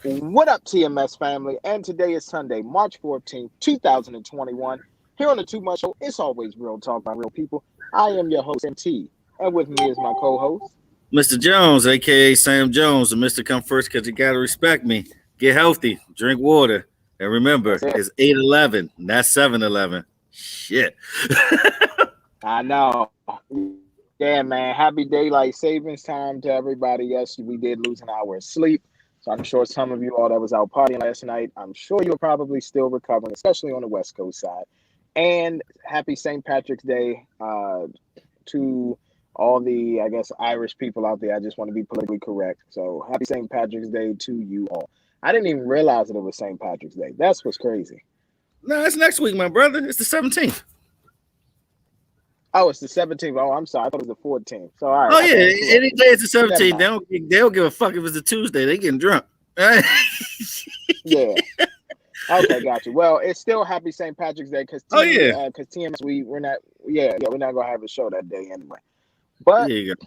What up, TMS family? And today is Sunday, March 14th, 2021. Here on the Too Much Show, it's always real talk by real people. I am your host, MT, and with me is my co-host. Mr. Jones, aka Sam Jones, and Mr. Come First because you gotta respect me. Get healthy, drink water, and remember, That's it. it's 8-11, not 7-11. Shit. I know. Yeah, man. Happy daylight savings time to everybody. Yes, we did lose an hour of sleep. So I'm sure some of you all that was out partying last night, I'm sure you're probably still recovering, especially on the West Coast side. And happy St. Patrick's Day to all the, I guess, Irish people out there. I just want to be politically correct. So happy St. Patrick's Day to you all. I didn't even realize that it was St. Patrick's Day. That's what's crazy. No, it's next week, my brother. It's the 17th. Oh, it's the 17th. Oh, I'm sorry. I thought it was the 14th. So, all right. Oh, I yeah. stand corrected. Any day it's the Never 17th. mind. They don't give a fuck if it's a Tuesday. They getting drunk. Yeah. Okay, got you. Well, it's still happy St. Patrick's Day because Oh, yeah. TMS we're not we're not gonna have a show that day anyway. But There you go.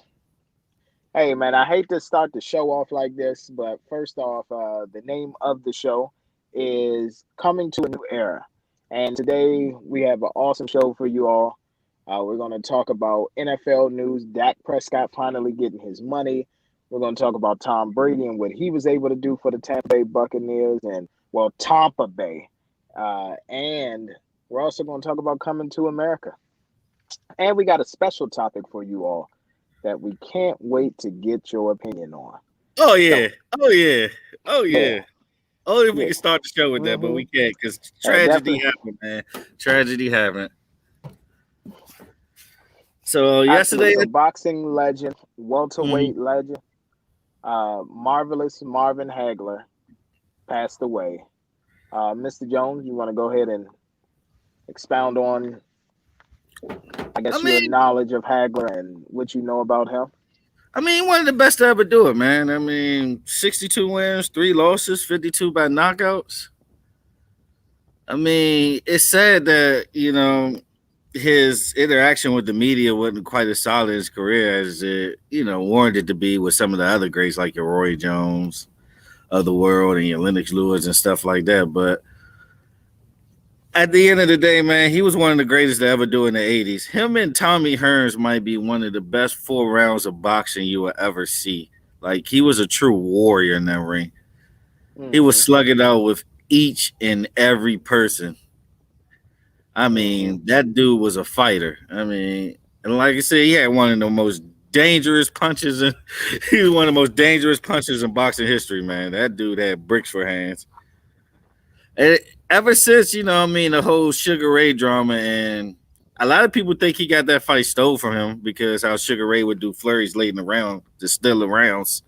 hey, man, I hate to start the show off like this, but first off, the name of the show is Coming to a New Era, and today we have an awesome show for you all. We're going to talk about NFL news. Dak Prescott finally getting his money. We're going to talk about Tom Brady and what he was able to do for the Tampa Bay Buccaneers and, well, Tampa Bay. And we're also going to talk about coming to America. And we got a special topic for you all that we can't wait to get your opinion on. Oh, yeah. Oh, yeah. Oh, Yeah, yeah. Only if we yeah. can start the show with that, but we can't because tragedy Definitely. happened, man. Tragedy happened. So Absolutely. yesterday, So, boxing legend, Mhm. welterweight legend, marvelous Marvin Hagler passed away. Mr. Jones, you want to go ahead and expound on, I I guess, your mean, knowledge of Hagler and what you know about him? one of the best to ever do it, man. 62 wins, 3 losses, 52 by knockouts. It's sad that his interaction with the media wasn't quite as solid in his career as it warranted to be with some of the other greats like your Roy Jones of the world and your Lennox Lewis and stuff like that. But at the end of the day, man, he was one of the greatest to ever do in the 80s. Him and Tommy Hearns might be one of the best 4 rounds of boxing you will ever see. Like, he was a true warrior in that ring. He was Mm-hmm. slugging out with each and every person. Mm-hmm. That dude was a fighter. And like I said, he had one of the most dangerous punches, and he was one of the most dangerous punchers in boxing history, man. That dude had bricks for hands. And ever since, the whole Sugar Ray drama, and a lot of people think he got that fight stole from him because how Sugar Ray would do flurries late in the round to steal the rounds.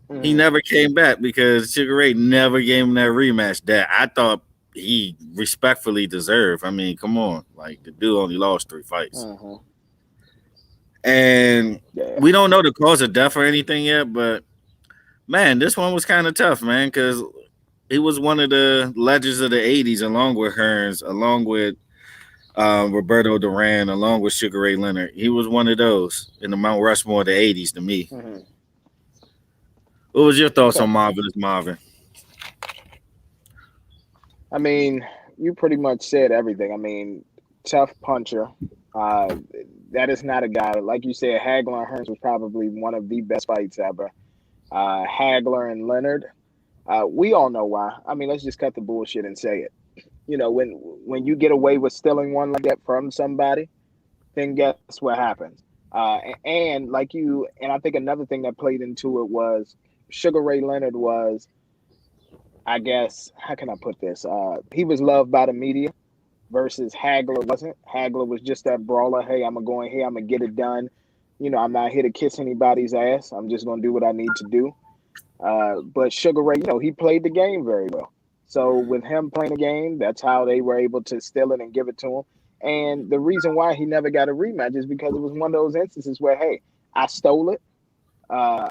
He Mm-hmm. never came back because Sugar Ray never gave him that rematch that I thought he respectfully deserved. Come on. Like, the dude only lost 3 fights. Mm-hmm. And Yeah. we don't know the cause of death or anything yet, but man, this one was kind of tough, man, because he was one of the legends of the 80s, along with Hearns, along with Roberto Duran, along with Sugar Ray Leonard. He was one of those in the Mount Rushmore of the 80s to me. Mm-hmm. What was your thoughts Okay. on Marvelous Marvin? I mean, you pretty much said everything. I mean, tough puncher. Uh, that is not a guy, like you said, Hagler and Hearns was probably one of the best fights ever. Hagler and Leonard. We all know why. I mean, let's just cut the bullshit and say it. When you get away with stealing one like that from somebody, then guess what happens? And like and I think another thing that played into it was Sugar Ray Leonard was, I guess, how can I put this? He was loved by the media versus Hagler wasn't. Hagler was just that brawler. Hey, I'm gonna go in here. I'm gonna get it done. I'm not here to kiss anybody's ass. I'm just gonna do what I need to do. But Sugar Ray, he played the game very well. So with him playing the game, that's how they were able to steal it and give it to him. And the reason why he never got a rematch is because it was one of those instances where, hey, I stole it. I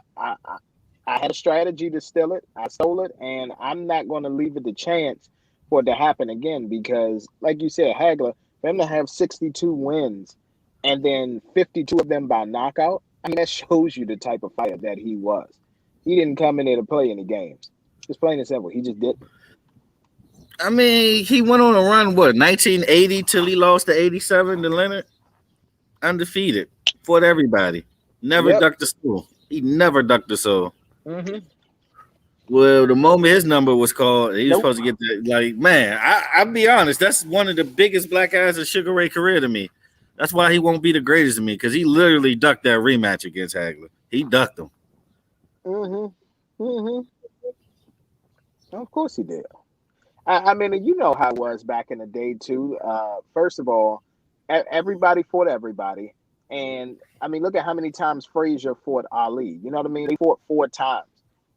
had a strategy to steal it. I stole it, and I'm not going to leave it to chance for it to happen again because, like you said, Hagler, for him to have 62 wins and then 52 of them by knockout, I mean, that shows you the type of fighter that he was. He didn't come in there to play any games. Just plain and simple. He just did. I mean, he went on a run, 1980 till he lost to 87 to Leonard? Undefeated. Fought everybody. Never Yep. ducked the stool. He never ducked the soul. Mm-hmm. Well, the moment his number was called, he was Nope. supposed to get that. Like, man, I'll be honest. That's one of the biggest black eyes of Sugar Ray career to me. That's why he won't be the greatest to me, because he literally ducked that rematch against Hagler. He ducked him. Mm-hmm. Mm-hmm. Of course he did. I mean, you know how it was back in the day too. First of all, everybody fought everybody, and I mean, look at how many times Frazier fought Ali. You know what I mean? They fought 4 times.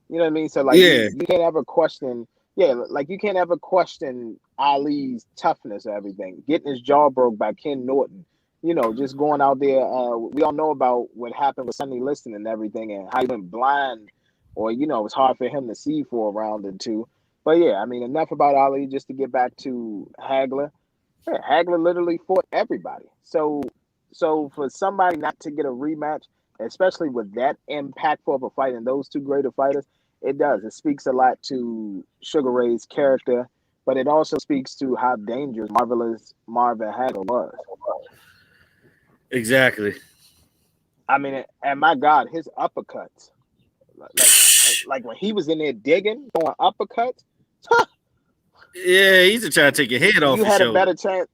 You know what I mean? So like, Yeah. you can't ever question. Yeah, like you can't ever question Ali's toughness or everything. Getting his jaw broke by Ken Norton. You know, just going out there. We all know about what happened with Sonny Liston and everything, and how he went blind, or you know, it was hard for him to see for a round or two. But yeah, I mean, enough about Ali. Just to get back to Hagler. Yeah, Hagler literally fought everybody. So for somebody not to get a rematch, especially with that impactful of a fight and those two greater fighters, it does. It speaks a lot to Sugar Ray's character, but it also speaks to how dangerous marvelous Marvin Hagler was. Exactly. I mean, and my God, his uppercuts, like when he was in there digging, throwing uppercuts. Yeah, he's trying to take your head off. You the had show. a better chance.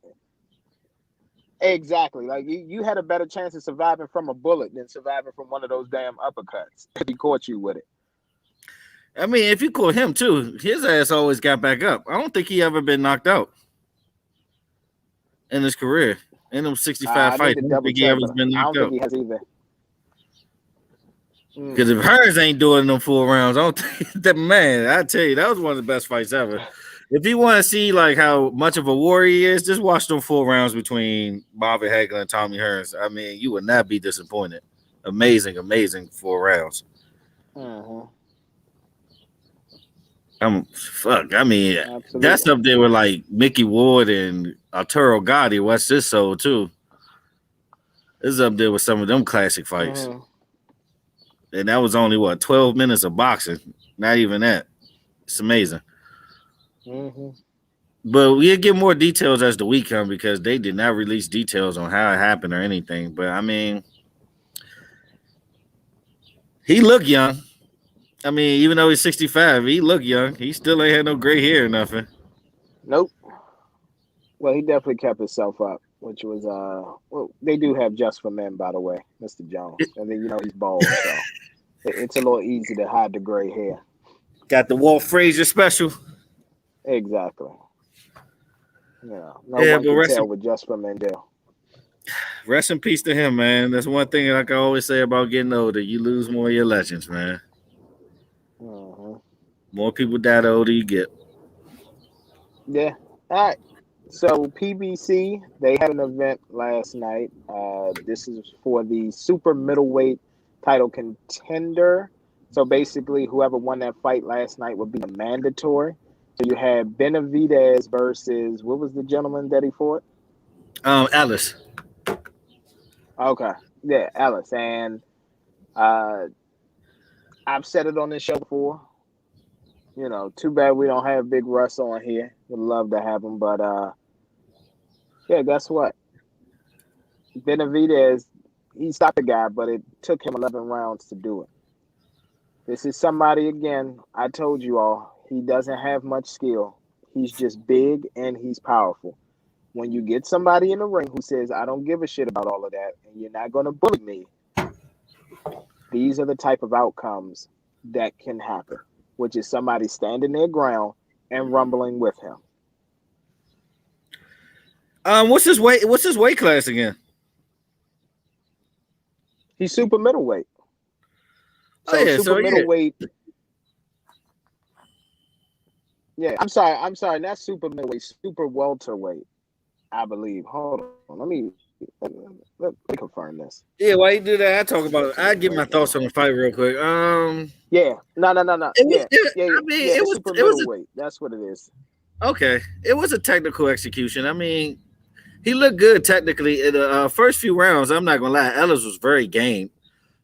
Exactly. Like you had a better chance of surviving from a bullet than surviving from one of those damn uppercuts if he caught you with it. I mean, if you caught him too, his ass always got back up. I don't think he ever been knocked out in his career. In them 65 fights, I don't think he ever been I knocked don't out. think he has either. Because if Hearns ain't doing them 4 rounds, I don't think that, man, I tell you, that was one of the best fights ever. If you want to see like how much of a warrior he is, just watch them 4 rounds between Marvin Hagler and Tommy Hearns. I mean, you would not be disappointed. Amazing 4 rounds. I mean, absolutely. That's up there with like Mickey Ward and Arturo Gotti. What's this soul too? This is up there with some of them classic fights. And that was only 12 minutes of boxing. Not even that. It's amazing. But we'll get more details as the week comes, because they did not release details on how it happened or anything. But I mean, he looked young. I mean, even though he's 65, he looked young. He still ain't had no gray hair or nothing. Nope. Well, he definitely kept himself up, which was well, they do have Just for Men, by the way, Mr. Jones. And then he's bald, so it's a little easy to hide the gray hair. Got the Walt Frazier special. Exactly. Yeah, no one can tell with Just for Men do. Rest in peace to him, man. That's one thing I can always say about getting older. You lose more of your legends, man. More people die the older you get. Yeah. All right. So PBC, they had an event last night. This is for the super middleweight title contender. So basically, whoever won that fight last night would be a mandatory. So you had Benavidez versus, what was the gentleman that he fought? Ellis. Okay. Yeah, Ellis. And I've said it on this show before. You know, too bad we don't have Big Russ on here. Would love to have him, but yeah, guess what? Benavidez, he stopped the guy, but it took him 11 rounds to do it. This is somebody, again, I told you all, he doesn't have much skill. He's just big and he's powerful. When you get somebody in the ring who says, I don't give a shit about all of that, and you're not going to bully me, these are the type of outcomes that can happen, which is somebody standing their ground and rumbling with him. What's his weight class again? He's super middleweight. Middleweight. Yeah, I'm sorry, not super middleweight, super welterweight, I believe. Hold on, let me confirm this. Yeah, while you do that, I give my thoughts on the fight real quick. Yeah, no. It was super middleweight. That's what it is. Okay, it was a technical execution. I mean, he looked good technically in the first few rounds. I'm not gonna lie, Ellis was very game.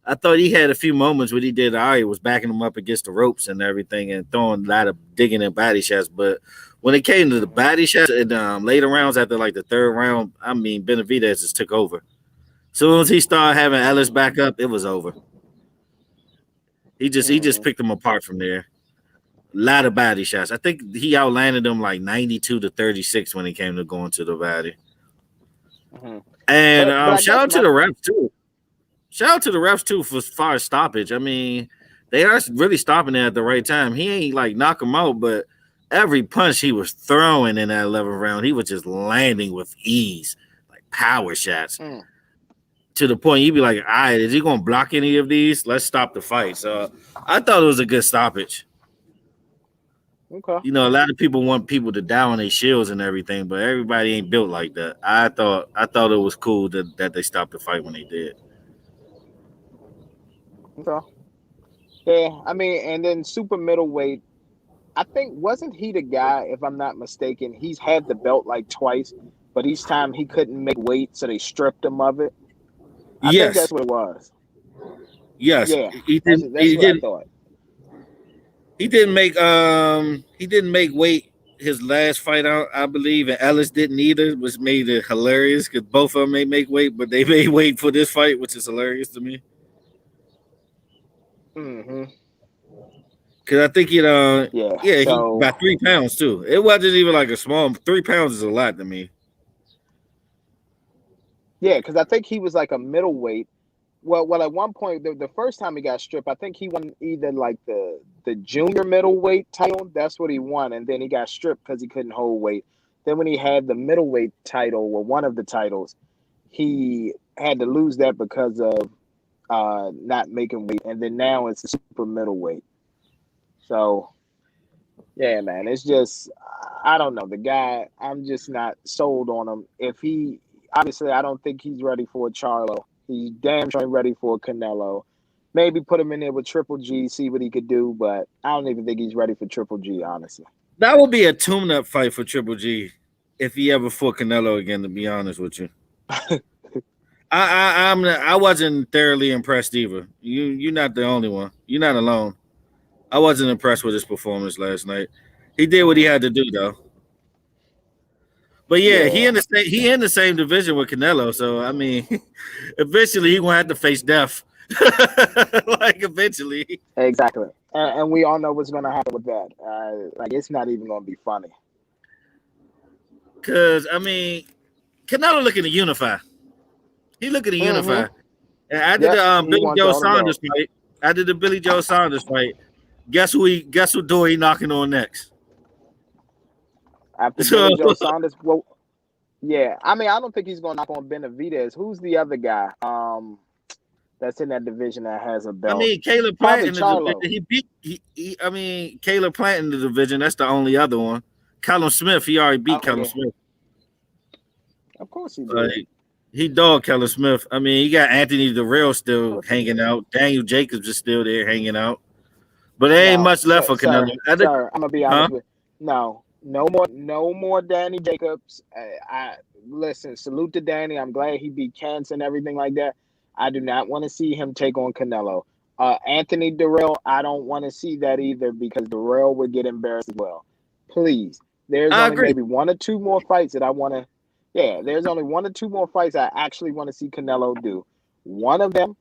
I thought he had a few moments when he did all right, was backing him up against the ropes and everything and throwing a lot of digging and body shots. But when it came to the body shots in later rounds after like the third round, I mean, Benavidez just took over. Soon as he started having Ellis back up, it was over. He just picked them apart from there. A lot of body shots. I think he outlanded them like 92-36 when it came to going to the body. And But shout out to the refs too. Shout out to the refs too for as far as stoppage. I mean, they are really stopping it at the right time. He ain't like knock him out, but every punch he was throwing in that 11th round, he was just landing with ease, like power shots. To the point you'd be like, all right, is he going to block any of these? Let's stop the fight. So I thought it was a good stoppage. Okay. You know, a lot of people want people to die on their shields and everything, but everybody ain't built like that. I thought it was cool that they stopped the fight when they did. Okay. Yeah, I mean, and then super middleweight, I think, wasn't he the guy, if I'm not mistaken, he's had the belt like twice, but each time he couldn't make weight, so they stripped him of it. I think that's what it was. Yes. Yeah, That's what I thought. He didn't make weight his last fight out, I believe, and Ellis didn't either, which made it hilarious because both of them may make weight, but they made weight for this fight, which is hilarious to me. Because I think he about 3 pounds too. It wasn't even like a small 3 pounds is a lot to me. Yeah, because I think he was like a middleweight. Well, at one point, the first time he got stripped, I think he won either like the junior middleweight title. That's what he won, and then he got stripped because he couldn't hold weight. Then when he had the middleweight title, or one of the titles, he had to lose that because of not making weight, and then now it's a super middleweight. So, yeah, man, it's just I don't know the guy. I'm just not sold on him. Obviously, I don't think he's ready for a Charlo. He's damn sure ready for a Canelo. Maybe put him in there with Triple G, see what he could do, but I don't even think he's ready for Triple G, honestly. That would be a tune-up fight for Triple G if he ever fought Canelo again, to be honest with you. I wasn't thoroughly impressed either. You're not the only one. You're not alone. I wasn't impressed with his performance last night. He did what he had to do, though. But yeah, he in the same division with Canelo. So I mean, eventually he gonna have to face death. Like eventually. Exactly, and we all know what's gonna happen with that. Like it's not even gonna be funny. Cause I mean, Canelo looking to unify. He looking to unify. And after the Billy Joe Saunders fight, guess who door he knocking on next? After Billy Joe Saunders, well, yeah. I mean, I don't think he's going to knock on Benavidez. Who's the other guy that's in that division that has a belt? I mean, Caleb Plant in the division. I mean, Caleb Plant in the division. That's the only other one. Callum Smith, he already beat Callum Smith. Of course he did. He dogged Callum Smith. I mean, he got Anthony Durrell still hanging out. Daniel Jacobs is still there hanging out. But there ain't much left for Canelo. Sir, I'm gonna be honest with you. No more Danny Jacobs. I listen, salute to Danny. I'm glad he beat cancer and everything like that. I do not want to see him take on Canelo. Anthony Durrell, I don't want to see that either because Durrell would get embarrassed as well. Please. There's only maybe one or two more fights that I want to. Yeah, there's only one or two more fights I actually want to see Canelo do. One of them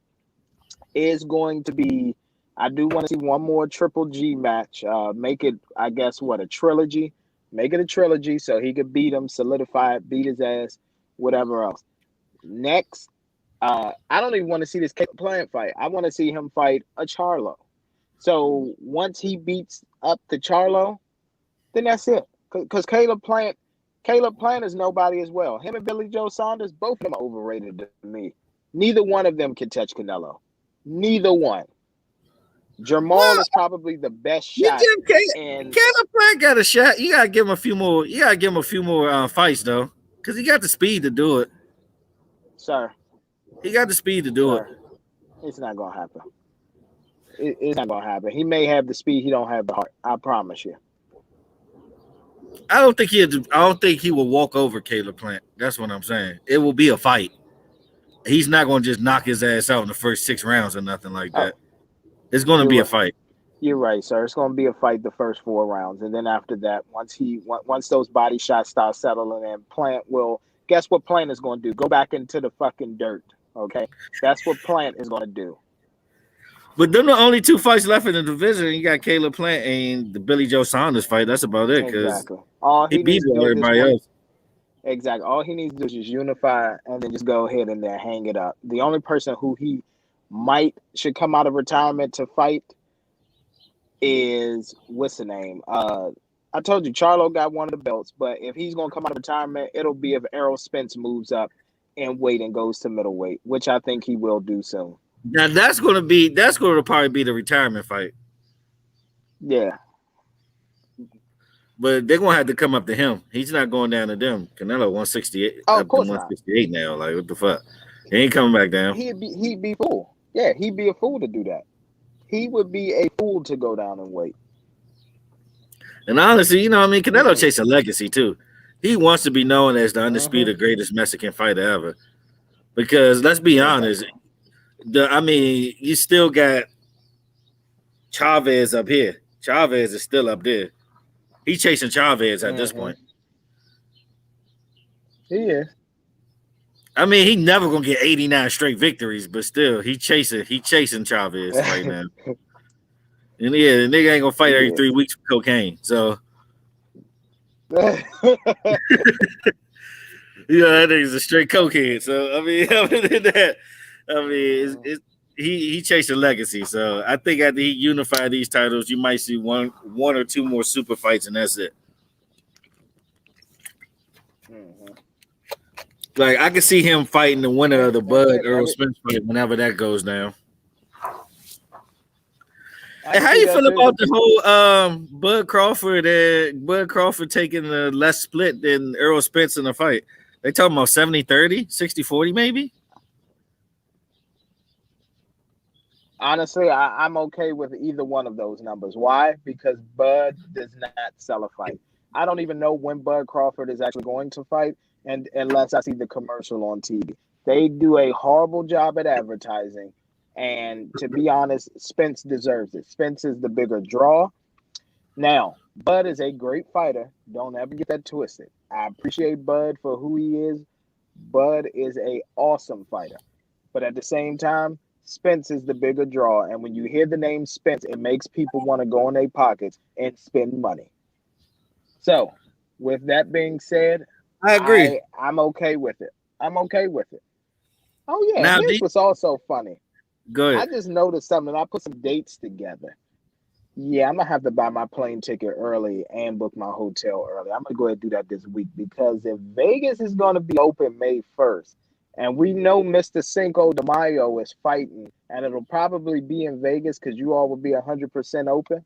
is going to be. I do want to see one more Triple G match. Make it, I guess, a trilogy. Make it a trilogy so he could beat him, solidify it, beat his ass, whatever else. Next, I don't even want to see this Caleb Plant fight. I want to see him fight a Charlo. So once he beats up the Charlo, then that's it. Because Caleb Plant is nobody as well. Him and Billy Joe Saunders, both of them are overrated to me. Neither one of them can touch Canelo. Neither one. Jamal is probably the best shot. Caleb Plant got a shot. You gotta give him a few more. You gotta give him a few more fights though, because he got the speed to do it. Sir, he got the speed to do it. It's not gonna happen. It's not gonna happen. He may have the speed. He don't have the heart. I promise you. I don't think he will walk over Caleb Plant. That's what I'm saying. It will be a fight. he's not going to just knock his ass out in the first 6 rounds or nothing like Oh, that. It's going to you're be a right. fight. You're right, sir. It's going to be a fight the first 4 rounds, and then after that, once those body shots start settling in, Plant will guess what Plant is going to do? Go back into the fucking dirt. Okay, that's what Plant is going to do. But them the only 2 fights left in the division. You got Caleb Plant and the Billy Joe Saunders fight. That's about it because Exactly. All he he beat needs to do at this everybody point, else. exactly. All he needs to do is just unify and then just go ahead and then hang it up. The only person who he should come out of retirement to fight is what's the name? I told you Charlo got one of the belts, but if he's gonna come out of retirement, it'll be if Errol Spence moves up in weight and goes to middleweight, which I think he will do soon. Now that's going to probably be the retirement fight. Yeah. But they're going to have to come up to him. He's not going down to them. Canelo 168 Oh, of up to course not. 168 now. Like what the fuck? He ain't coming back down. He'd be fool. Yeah, he'd be a fool to do that. He would be a fool to go down in weight. And honestly, you know, I mean, Canelo chasing legacy too. He wants to be known as the undisputed greatest Mexican fighter ever. Because let's be honest, you still got Chavez up here. Chavez is still up there. He's chasing Chavez at this point. He is. I mean, he never gonna get 89 straight victories, but still, he chasing Chavez right now. And yeah, the nigga ain't gonna fight every 3 weeks with cocaine. So that nigga's a straight cokehead. So I mean, other than that, he chasing legacy. So I think after he unify these titles, you might see one or two more super fights, and that's it. Like I can see him fighting the winner of the Bud Earl Spence fight whenever that goes down. And how you feel about the whole Bud Crawford taking the less split than Earl Spence in the fight? They talking about 70-30, 60-40 maybe? Honestly, I'm okay with either one of those numbers. Why? Because Bud does not sell a fight. I don't even know when Bud Crawford is actually going to fight, and unless I see the commercial on TV. They do a horrible job at advertising. And to be honest, Spence deserves it. Spence is the bigger draw. Now, Bud is a great fighter. Don't ever get that twisted. I appreciate Bud for who he is. Bud is an awesome fighter. But at the same time, Spence is the bigger draw. And when you hear the name Spence, it makes people want to go in their pockets and spend money. So, with that being said, I agree. I'm okay with it. I'm okay with it. Oh, yeah. Now, this was also funny. Go ahead. I just noticed something. I put some dates together. Yeah, I'm going to have to buy my plane ticket early and book my hotel early. I'm going to go ahead and do that this week because if Vegas is going to be open May 1st, and we know Mr. Cinco de Mayo is fighting, and it'll probably be in Vegas because you all will be 100% open.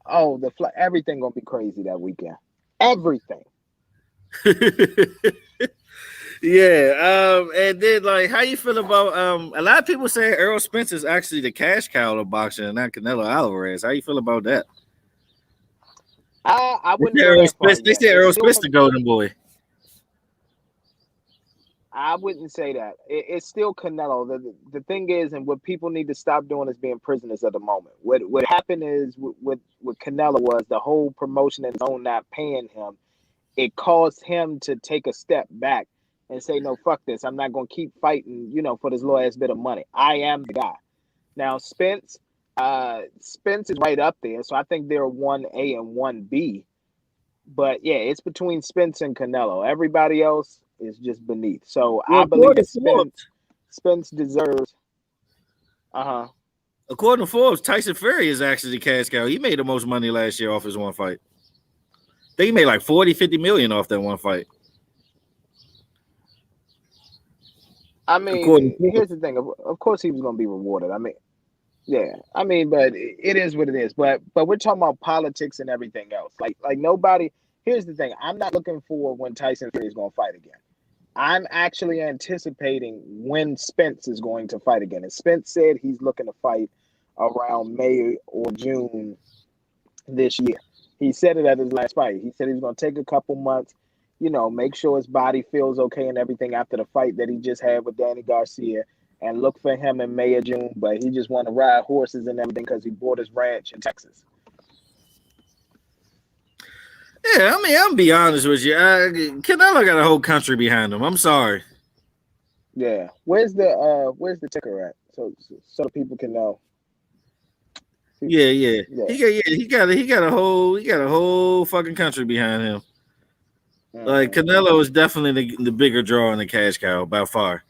Oh, everything going to be crazy that weekend. Everything. Yeah, and then like, how you feel about a lot of people say Errol Spence is actually the cash cow of boxing and not Canelo Alvarez. How you feel about that? I wouldn't. They say Errol Spence the golden boy. I wouldn't say that. It's still Canelo. The thing is, and what people need to stop doing is being prisoners of the moment. What happened is with Canelo was the whole promotion and his own not paying him. It caused him to take a step back and say, no, fuck this. I'm not going to keep fighting, for this little ass bit of money. I am the guy. Now, Spence is right up there. So I think they're 1A and 1B. But, yeah, it's between Spence and Canelo. Everybody else is just beneath. So I believe that Spence deserves. According to Forbes, Tyson Fury is actually the cash cow. He made the most money last year off his one fight. I think he made like 40-50 million off that one fight. I mean, here's the thing. Of course, he was going to be rewarded. I mean, yeah. I mean, but it is what it is. But we're talking about politics and everything else. Like nobody. Here's the thing. I'm not looking for when Tyson Fury is going to fight again. I'm actually anticipating when Spence is going to fight again. And Spence said he's looking to fight around May or June this year. He said it at his last fight. He said he's going to take a couple months. make sure his body feels okay and everything after the fight that he just had with Danny Garcia, and look for him in May or June. But he just want to ride horses and everything because he bought his ranch in Texas. Yeah, I mean, I'm be honest with you. Canelo got a whole country behind him. I'm sorry. Yeah, where's the ticker at? So the people can know. Yeah. He got a whole fucking country behind him. Mm-hmm. Like Canelo is definitely the bigger draw in the cash cow by far.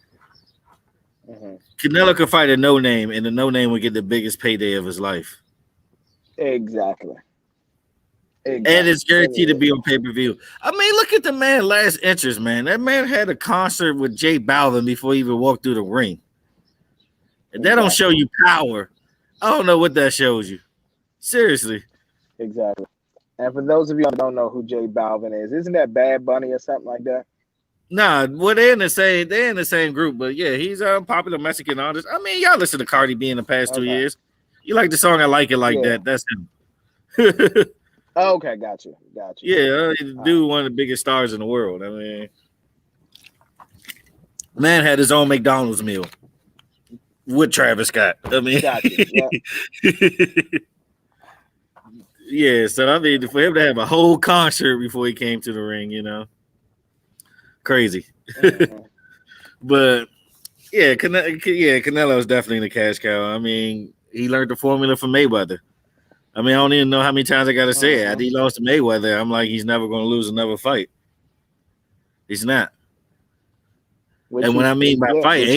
Mm-hmm. Canelo could fight a no name, and the no name would get the biggest payday of his life. Exactly. And it's guaranteed to be on pay-per-view. I mean, look at the man last interest, man. That man had a concert with J Balvin before he even walked through the ring. And that don't show you power. I don't know what that shows you. Seriously. Exactly. And for those of you who don't know who J Balvin is, isn't that Bad Bunny or something like that? Nah, well, they're in the same group, but yeah, he's a popular Mexican artist. I mean, y'all listen to Cardi B in the past 2 years. You like the song I Like It Like That. That's him. Okay, got you. Yeah, dude, one of the biggest stars in the world. I mean, man had his own McDonald's meal with Travis Scott. I mean, yeah. So I mean, for him to have a whole concert before he came to the ring, crazy. Mm-hmm. But yeah, Canelo is definitely the cash cow. I mean, he learned the formula from Mayweather. I mean, I don't even know how many times I got to say it. After he lost to Mayweather, I'm like, he's never going to lose another fight. He's not. And when I mean by fight,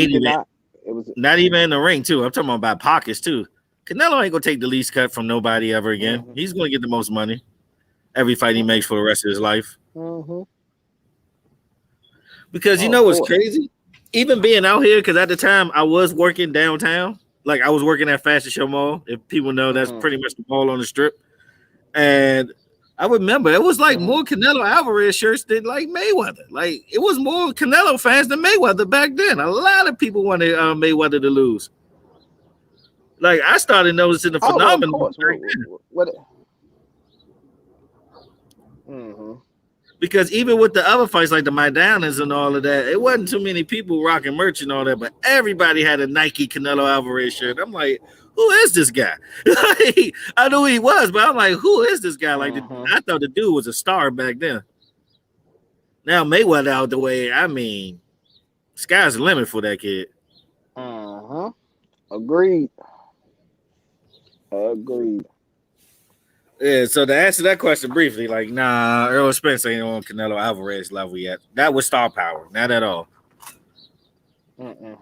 not even in the ring, too. I'm talking about pockets, too. Canelo ain't going to take the least cut from nobody ever again. Mm-hmm. He's going to get the most money every fight he makes for the rest of his life. Mm-hmm. Because you know what's crazy? Even being out here, because at the time I was working downtown. Like I was working at Fashion Show Mall. If people know, that's pretty much the mall on the strip. And I remember it was like more Canelo Alvarez shirts than like Mayweather. Like it was more Canelo fans than Mayweather back then. A lot of people wanted Mayweather to lose. Like I started noticing the phenomenon. Because even with the other fights like the Maidanas and all of that, it wasn't too many people rocking merch and all that, but everybody had a Nike Canelo Alvarez shirt. I'm like, who is this guy? I knew he was, but I'm like, who is this guy? Like, I thought the dude was a star back then. Now Mayweather out the way, I mean, sky's the limit for that kid. Agreed. Yeah, so to answer that question briefly, like, nah, Errol Spence ain't on Canelo Alvarez level yet. That was star power, not at all. That's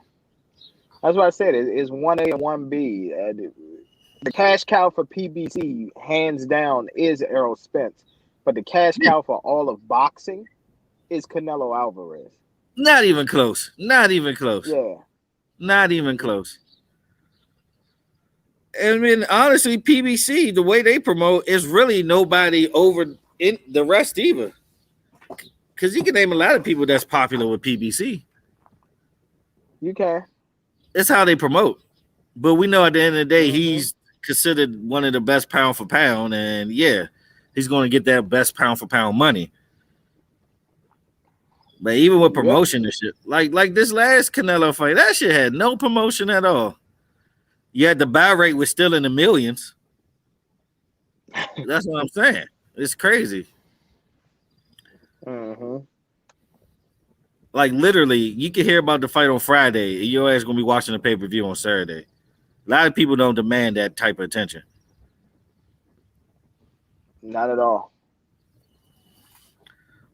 what I said. It's 1A and 1B. The cash cow for PBC, hands down, is Errol Spence. But the cash cow for all of boxing is Canelo Alvarez. Not even close. Yeah. Not even close. I mean, honestly, PBC, the way they promote is really nobody over in the rest either. Because you can name a lot of people that's popular with PBC. You can. That's how they promote. But we know at the end of the day, he's considered one of the best pound for pound. And yeah, he's going to get that best pound for pound money. But even with promotion and shit, like this last Canelo fight, that shit had no promotion at all. Yet the buy rate was still in the millions. That's what I'm saying. It's crazy. Like literally, you can hear about the fight on Friday, and your ass gonna be watching the pay-per-view on Saturday. A lot of people don't demand that type of attention. Not at all.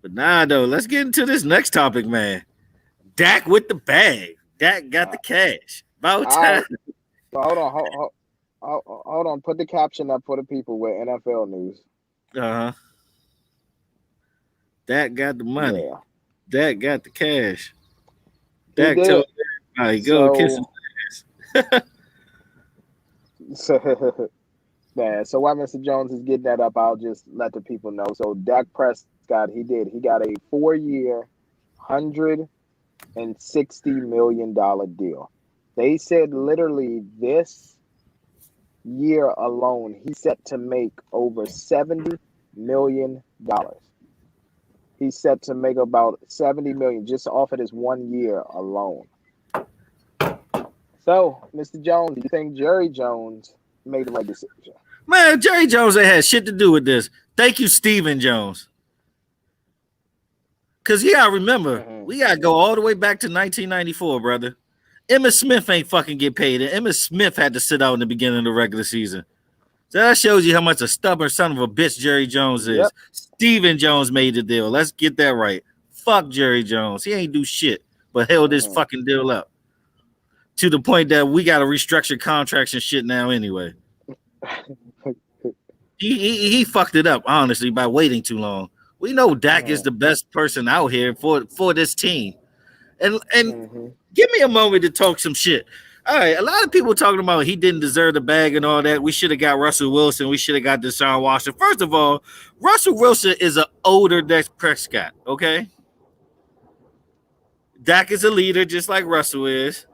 But nah, though, let's get into this next topic, man. Dak with the bag. Dak got the cash. About time. Hold on. Put the caption up for the people with NFL news. Dak got the money. Yeah. Dak got the cash. Dak told everybody, go kiss his ass. So while Mr. Jones is getting that up, I'll just let the people know. So Dak Prescott, he got a 4-year, $160 million deal. They said literally this year alone, he's set to make over $70 million. He's set to make about $70 million just off of this 1 year alone. So, Mr. Jones, do you think Jerry Jones made the right decision? Man, Jerry Jones ain't had shit to do with this. Thank you, Stephen Jones. Because you gotta remember, we gotta go all the way back to 1994, brother. Emmitt Smith ain't fucking get paid, and Emmitt Smith had to sit out in the beginning of the regular season. So that shows you how much a stubborn son of a bitch Jerry Jones is. Yep. Stephen Jones made the deal. Let's get that right. Fuck Jerry Jones. He ain't do shit, but held this fucking deal up. To the point that we got to restructure contracts and shit now anyway. He fucked it up, honestly, by waiting too long. We know Dak is the best person out here for this team. And give me a moment to talk some shit. All right, a lot of people talking about he didn't deserve the bag and all that. We should have got Russell Wilson. We should have got Deshaun Watson. First of all, Russell Wilson is an older Dak Prescott, okay? Dak is a leader just like Russell is.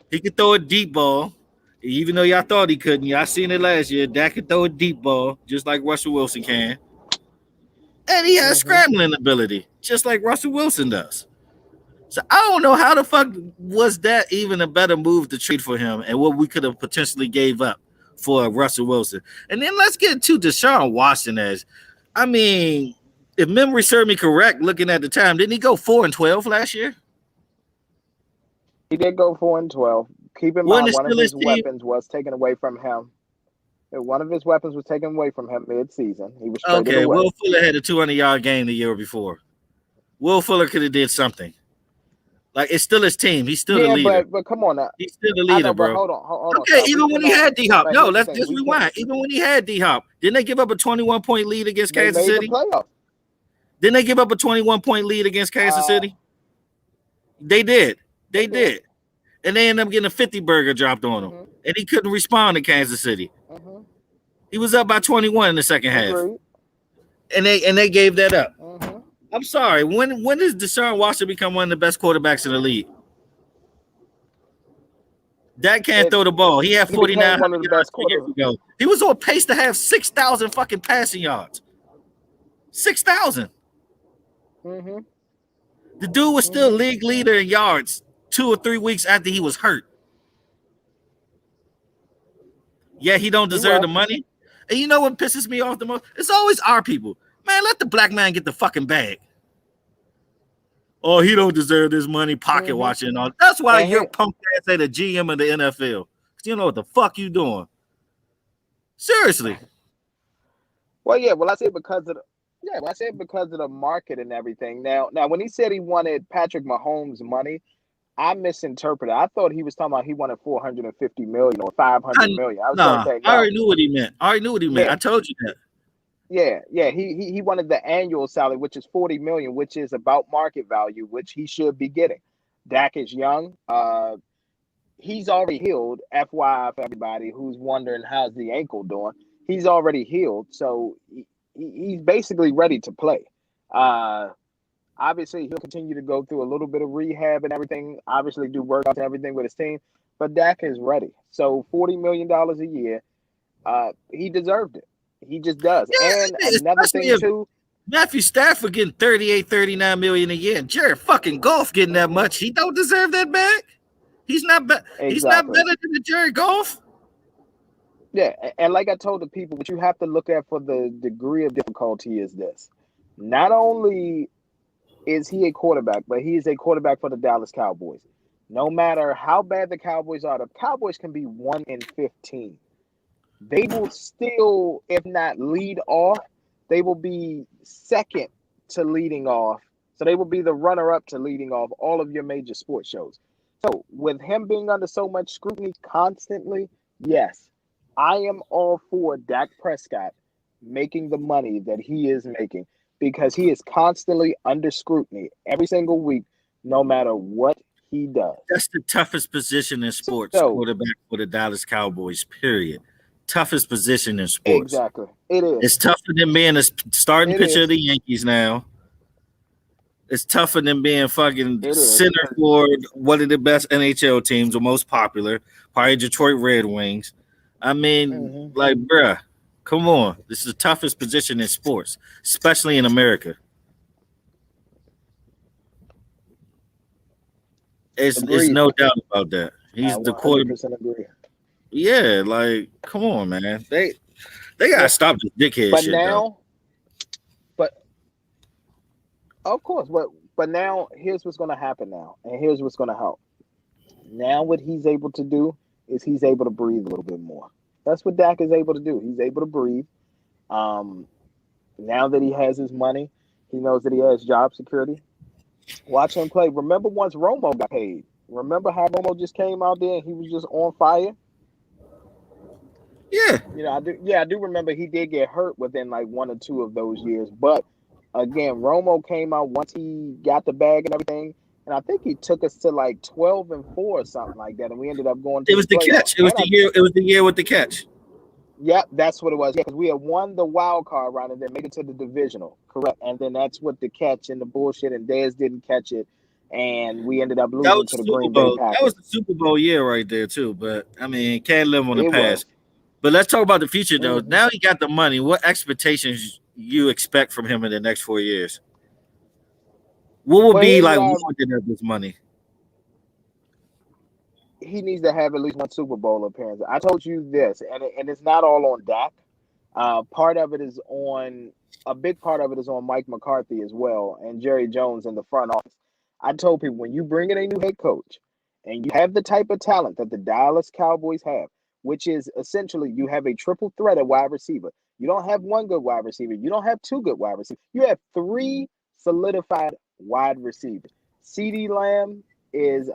He could throw a deep ball, even though y'all thought he couldn't. Y'all seen it last year. Dak could throw a deep ball just like Russell Wilson can. And he has scrambling ability, just like Russell Wilson does. So I don't know how the fuck was that even a better move to trade for him and what we could have potentially gave up for Russell Wilson. And then let's get to Deshaun Watson as, I mean, if memory serves me correct, looking at the time, didn't he go 4-12 last year? He did go 4-12. Keep in mind, one of his weapons was taken away from him. One of his weapons was taken away from him mid-season. He was traded away. Will Fuller had a 200-yard game the year before. Will Fuller could have did something. Like, it's still his team. He's still the leader. But come on now. He's still the leader, bro. Hold on. Okay, even when he had D-Hop. No, let's just rewind. Even when he had D-Hop, didn't they give up a 21-point lead against Kansas City? Didn't they give up a 21-point lead against Kansas City? They did. They did. And they ended up getting a 50-burger dropped on him. And he couldn't respond to Kansas City. He was up by 21 in the second half. And they gave that up. I'm sorry. When does Deshaun Watson become one of the best quarterbacks in the league? Dak can't throw the ball. He had 4,900 yards years ago. He was on pace to have 6,000 fucking passing yards. 6,000. The dude was still league leader in yards 2 or 3 weeks after he was hurt. Yeah, he don't deserve the money. And you know what pisses me off the most? It's always our people. Man, let the black man get the fucking bag. Oh, he don't deserve this money, pocket watching and all. That's why your punk ass ain't the GM of the NFL. Because you know what the fuck you doing. Seriously. Well, yeah. Well, I say because of the market and everything. Now, when he said he wanted Patrick Mahomes' money, I misinterpreted. I thought he was talking about he wanted $450 million or $500 million. I already knew what he meant. I told you that. Yeah. He wanted the annual salary, which is $40 million, which is about market value, which he should be getting. Dak is young. He's already healed. FYI for everybody who's wondering how's the ankle doing. He's already healed, so he's basically ready to play. Obviously, he'll continue to go through a little bit of rehab and everything. Obviously, do workouts and everything with his team. But Dak is ready. So $40 million a year, he deserved it. He just does. Yeah, and another thing, too. Matthew Stafford getting $38, $39 million a year. And Jared fucking Goff getting that much. He don't deserve that bag. He's not He's not better than the Jared Goff. Yeah, and like I told the people, what you have to look at for the degree of difficulty is this. Not only is he a quarterback, but he is a quarterback for the Dallas Cowboys. No matter how bad the Cowboys are, the Cowboys can be 1-15. They will still, if not lead off, they will be second to leading off. So they will be the runner-up to leading off all of your major sports shows. So with him being under so much scrutiny constantly, yes, I am all for Dak Prescott making the money that he is making because he is constantly under scrutiny every single week, no matter what he does. That's the toughest position in sports, quarterback for the Dallas Cowboys, period. Toughest position in sports. Exactly. It is. It's tougher than being a starting pitcher of the Yankees now. It's tougher than being fucking center for one of the best NHL teams, or most popular, probably Detroit Red Wings. I mean, like, bruh, come on. This is the toughest position in sports, especially in America. It's Agreed. no doubt about that. I He's the quarterback. 100% agree. Yeah, like come on, man. They gotta But stop this dickhead but shit though. now, but of course, but now here's what's gonna happen now, and here's what's gonna help. Now what he's able to do is he's able to breathe a little bit more. That's what Dak is able to do. He's able to breathe. Um, Now that he has his money, he knows that he has job security. Watch him play. Remember once Romo got paid. Remember how Romo just came out there and he was just on fire. Yeah. You know, I do. Yeah, I do remember he did get hurt within like one or two of those years. But again, Romo came out once he got the bag and everything, and I think he took us to like 12-4 or something like that, and we ended up going to It the was the playoffs. catch. It was And the year. It was the year with the catch. yep, that's what it was. Yeah, because we had won the wild card round and then made it to the divisional. Correct. And then that's what the catch and the bullshit, and Dez didn't catch it, and we ended up That was losing the to the Super Green Bay Bowl. That was Packers. the Super Bowl year right there too. But I mean, can't live on the It past. was. But let's talk about the future though. Mm-hmm. Now he got the money. What expectations you expect from him in the next 4 years? What would Well, be here's like what warranted of this money? he needs to have at least one Super Bowl appearance. I told you this, and it's not all on Dak. Part of it is on a big part of it is on Mike McCarthy as well and Jerry Jones in the front office. I told people when you bring in a new head coach and you have the type of talent that the Dallas Cowboys have, which is essentially you have a triple threat at wide receiver. You don't have one good wide receiver. You don't have two good wide receivers. You have three solidified wide receivers. CeeDee Lamb is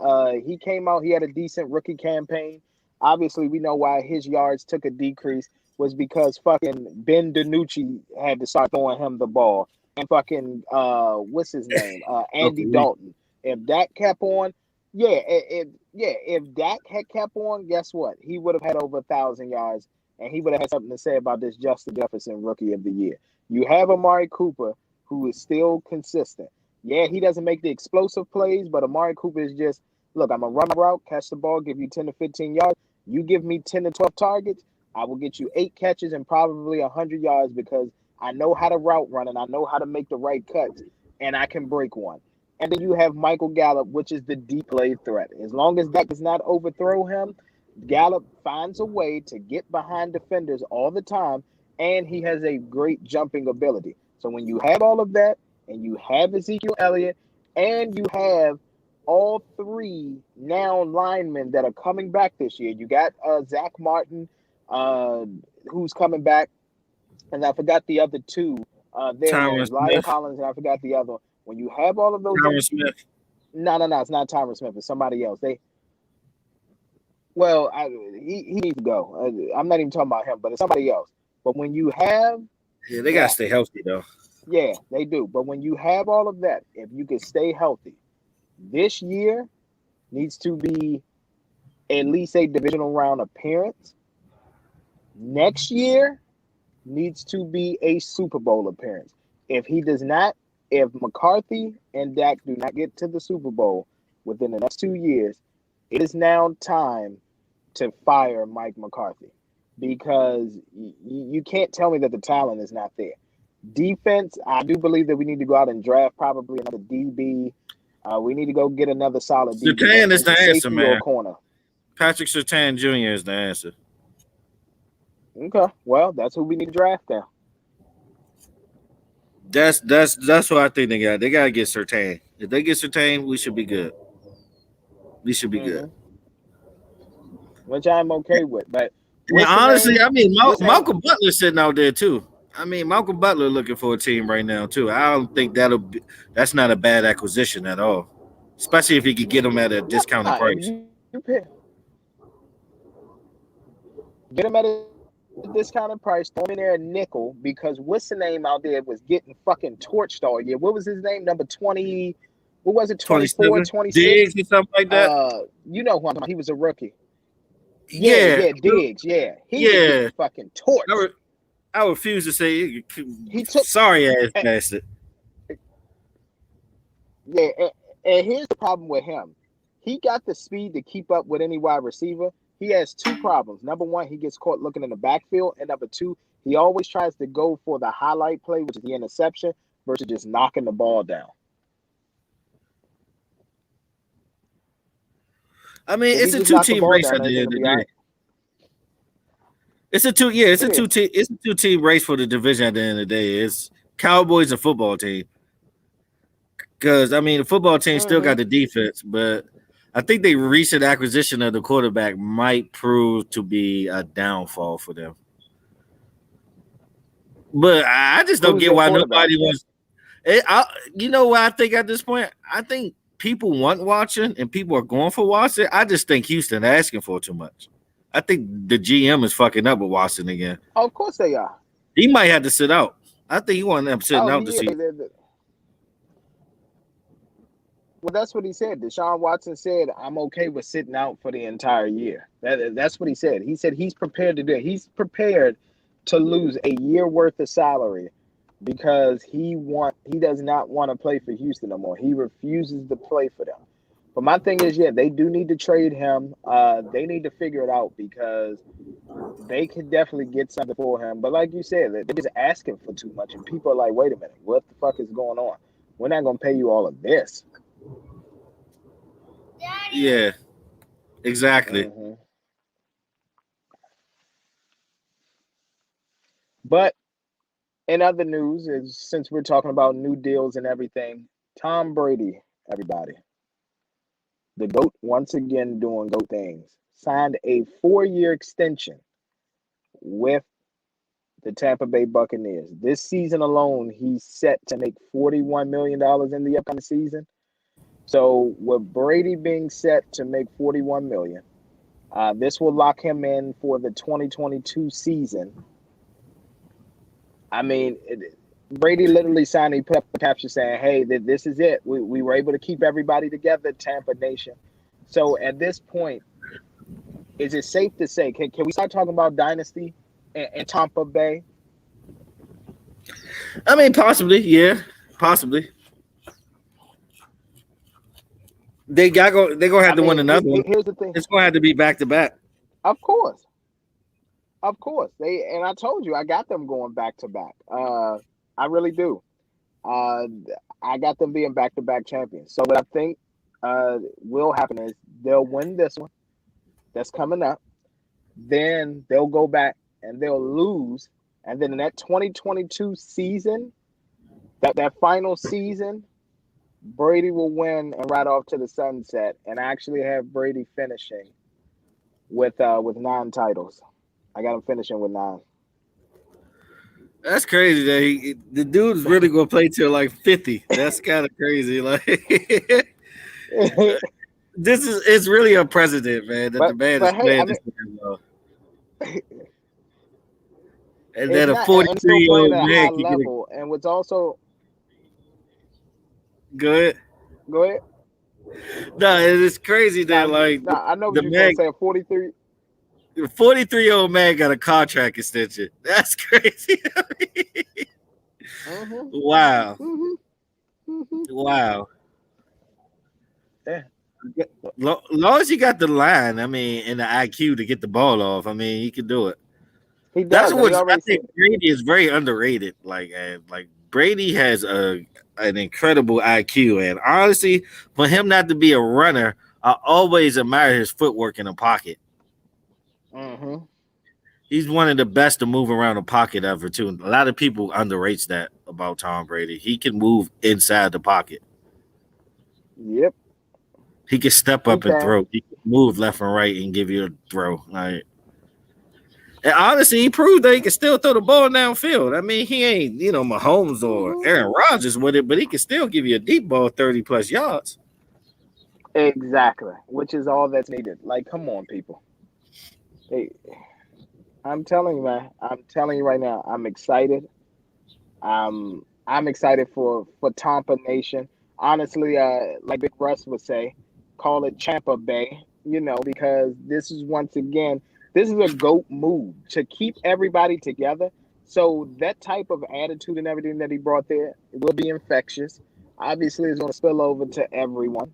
he came out, he had a decent rookie campaign. Obviously, we know why his yards took a decrease was because fucking Ben DiNucci had to start throwing him the ball. And fucking what's his name? Andy Uncle Lee. Dalton. If Dak kept on, if Dak had kept on, guess what? He would have had over 1,000 yards and he would have had something to say about this Justin Jefferson rookie of the year. You have Amari Cooper, who is still consistent. Yeah, he doesn't make the explosive plays, but Amari Cooper is just look, I'm gonna run a route, catch the ball, give you 10 to 15 yards. You give me 10 to 12 targets. I will get you 8 catches and probably 100 yards because I know how to route run and I know how to make the right cuts and I can break one. And then you have Michael Gallup, which is the deep play threat. As long as that does not overthrow him, Gallup finds a way to get behind defenders all the time, and he has a great jumping ability. So when you have all of that, and you have Ezekiel Elliott, and you have all three now linemen that are coming back this year. You got Zach Martin, who's coming back, and I forgot the other two. There, Tyron Lyle Smith. Collins, and I forgot the other one. When you have all of those, Tyron Smith. no, it's not Tyron Smith. It's somebody else. He needs to go. I'm not even talking about him, but it's somebody else. But when you have Yeah, they gotta that, stay healthy though. yeah, they do. But when you have all of that, if you can stay healthy, this year needs to be at least a divisional round appearance. Next year needs to be a Super Bowl appearance. If he does not, if McCarthy and Dak do not get to the Super Bowl within the next 2 years, it is now time to fire Mike McCarthy because you can't tell me that the talent is not there. Defense, I do believe that we need to go out and draft probably another DB. We need to go get another solid DB. Surtain is It's a the answer, safety or a man. corner. Patrick Surtain Jr. is the answer. Okay, well, that's who we need to draft now. That's what I think they got. They gotta get Surtain. If they get Surtain, we should be good. We should be good. Mm-hmm. Which I'm okay with. But And what's the honestly, name? I mean, What's the name? Malcolm Butler sitting out there too. I mean, Malcolm Butler looking for a team right now too. I don't think that's not a bad acquisition at all, especially if you could get him at a discounted Nah, if price. you get him at a discounted price, throw him in there a nickel because what's the name out there was getting fucking torched all year. What was his name? Number 20. What was it? 24, 27 26? Diggs or something like that. You know who I'm talking about. He was a rookie. Yeah, Diggs. Yeah. He was getting fucking torched. I refuse to say He took sorry ass bastard. Yeah, and here's the problem with him. He got the speed to keep up with any wide receiver. He has two problems. Number one, he gets caught looking in the backfield. And number two, he always tries to go for the highlight play, which is the interception, versus just knocking the ball down. I mean, If he it's a just knock the two-team ball race down, at the everything end will of be the all day. right. It's a two-team race for the division at the end of the day. It's Cowboys and football team. Because I mean, the football team still got the defense, but I think the recent acquisition of the quarterback might prove to be a downfall for them. But I just don't Who's get their why quarterback? nobody wants. You know what I think at this point? I think people want watching and people are going for watching. I just think Houston asking for too much. I think the GM is fucking up with Watson again. Oh, of course they are. He might have to sit out. I think he wanted them sitting Oh, out he the is. season. Well, that's what he said. Deshaun Watson said, "I'm okay with sitting out for the entire year." That's what he said. He said he's prepared to do it. He's prepared to lose a year worth of salary because he does not want to play for Houston no more. He refuses to play for them. But my thing is, yeah, they do need to trade him. They need to figure it out because they could definitely get something for him. But like you said, they're just asking for too much, and people are like, "Wait a minute, what the fuck is going on? We're not gonna pay you all of this." Yeah, exactly. Mm-hmm. But in other news, since we're talking about new deals and everything, Tom Brady, everybody, the GOAT, once again doing GOAT things, signed a 4-year extension with the Tampa Bay Buccaneers. This season alone, he's set to make $41 million in the upcoming season. So with Brady being set to make $41 million, this will lock him in for the 2022 season. I mean, Brady literally signed. He put up a caption saying, "Hey, this is it. We were able to keep everybody together, Tampa Nation." So at this point, is it safe to say can we start talking about dynasty in Tampa Bay? I mean, possibly, yeah, possibly. They're gonna have to win another one. Here's the thing. It's gonna have to be back to back. Of course. And I told you I got them going back to back. I really do. I got them being back to back champions. So what I think will happen is they'll win this one that's coming up. Then they'll go back and they'll lose. And then in that 2022 season, that final season, Brady will win and ride off to the sunset. And I actually have Brady finishing with 9 titles. I got him finishing with 9. That's crazy. That the dude's really gonna play till like 50. That's kind of crazy. Like it's really a precedent, man. That the man is playing this well. And then a 43-year-old man can level. And what's also go ahead. No, it's crazy that I know what you're gonna say. A 43. The 43-year-old man got a contract extension. That's crazy. Wow. Wow. Yeah. Long as you got the line, I mean, and the IQ to get the ball off, I mean, he can do it. He does. That's what I think. Brady is very underrated. Like Brady has an incredible IQ, and honestly, for him not to be a runner, I always admire his footwork in the pocket. Mm-hmm. He's one of the best to move around the pocket ever, too. A lot of people underrates that about Tom Brady. He can move inside the pocket. Yep. He can step up and throw. He can move left and right and give you a throw. And honestly, he proved that he can still throw the ball downfield. I mean, he ain't, Mahomes or Aaron Rodgers with it, but he can still give you a deep ball 30-plus yards. Exactly, which is all that's needed. Like, come on, people. Hey, I'm telling you, man. I'm telling you right now. I'm excited. I'm excited for Tampa Nation. Honestly, like Big Russ would say, call it Champa Bay. Because this is a GOAT move to keep everybody together. So that type of attitude and everything that he brought there, it will be infectious. Obviously, it's going to spill over to everyone.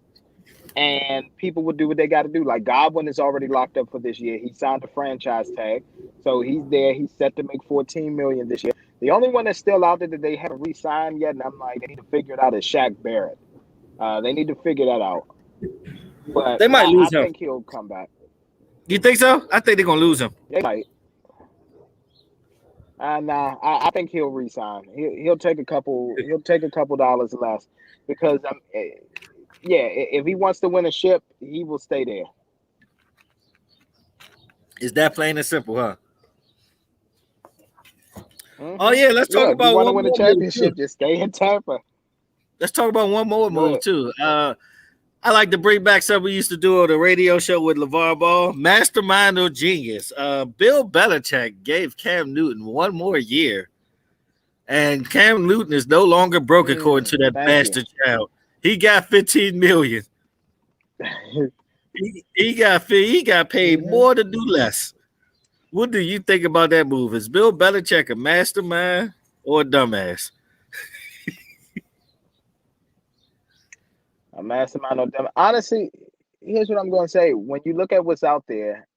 And people will do what they got to do. Like Godwin is already locked up for this year. He signed a franchise tag, so he's there. He's set to make $14 million this year. The only one that's still out there that they haven't re-signed yet, and I'm like, they need to figure it out, is Shaq Barrett. They need to figure that out. but They might I lose him. think he'll come back. You think so? I think they're gonna lose him. They might. Nah, I think he'll resign. He'll take a couple. He'll take a couple dollars less because yeah, if he wants to win a ship, he will stay there. Is that plain and simple, huh? Mm-hmm. Oh yeah, let's talk Yeah, if you about want to one win a more move too. championship, just stay in Tampa. Let's talk about one more Go move ahead. too. I like to bring back something we used to do on the radio show with LeVar Ball, mastermind or genius. Bill Belichick gave Cam Newton one more year, and Cam Newton is no longer broke according to that Thank you. bastard child. He got $15 million. He got paid more to do less. What do you think about that move? Is Bill Belichick a mastermind or a dumbass? A mastermind or dumb. Honestly, here's what I'm going to say. When you look at what's out there,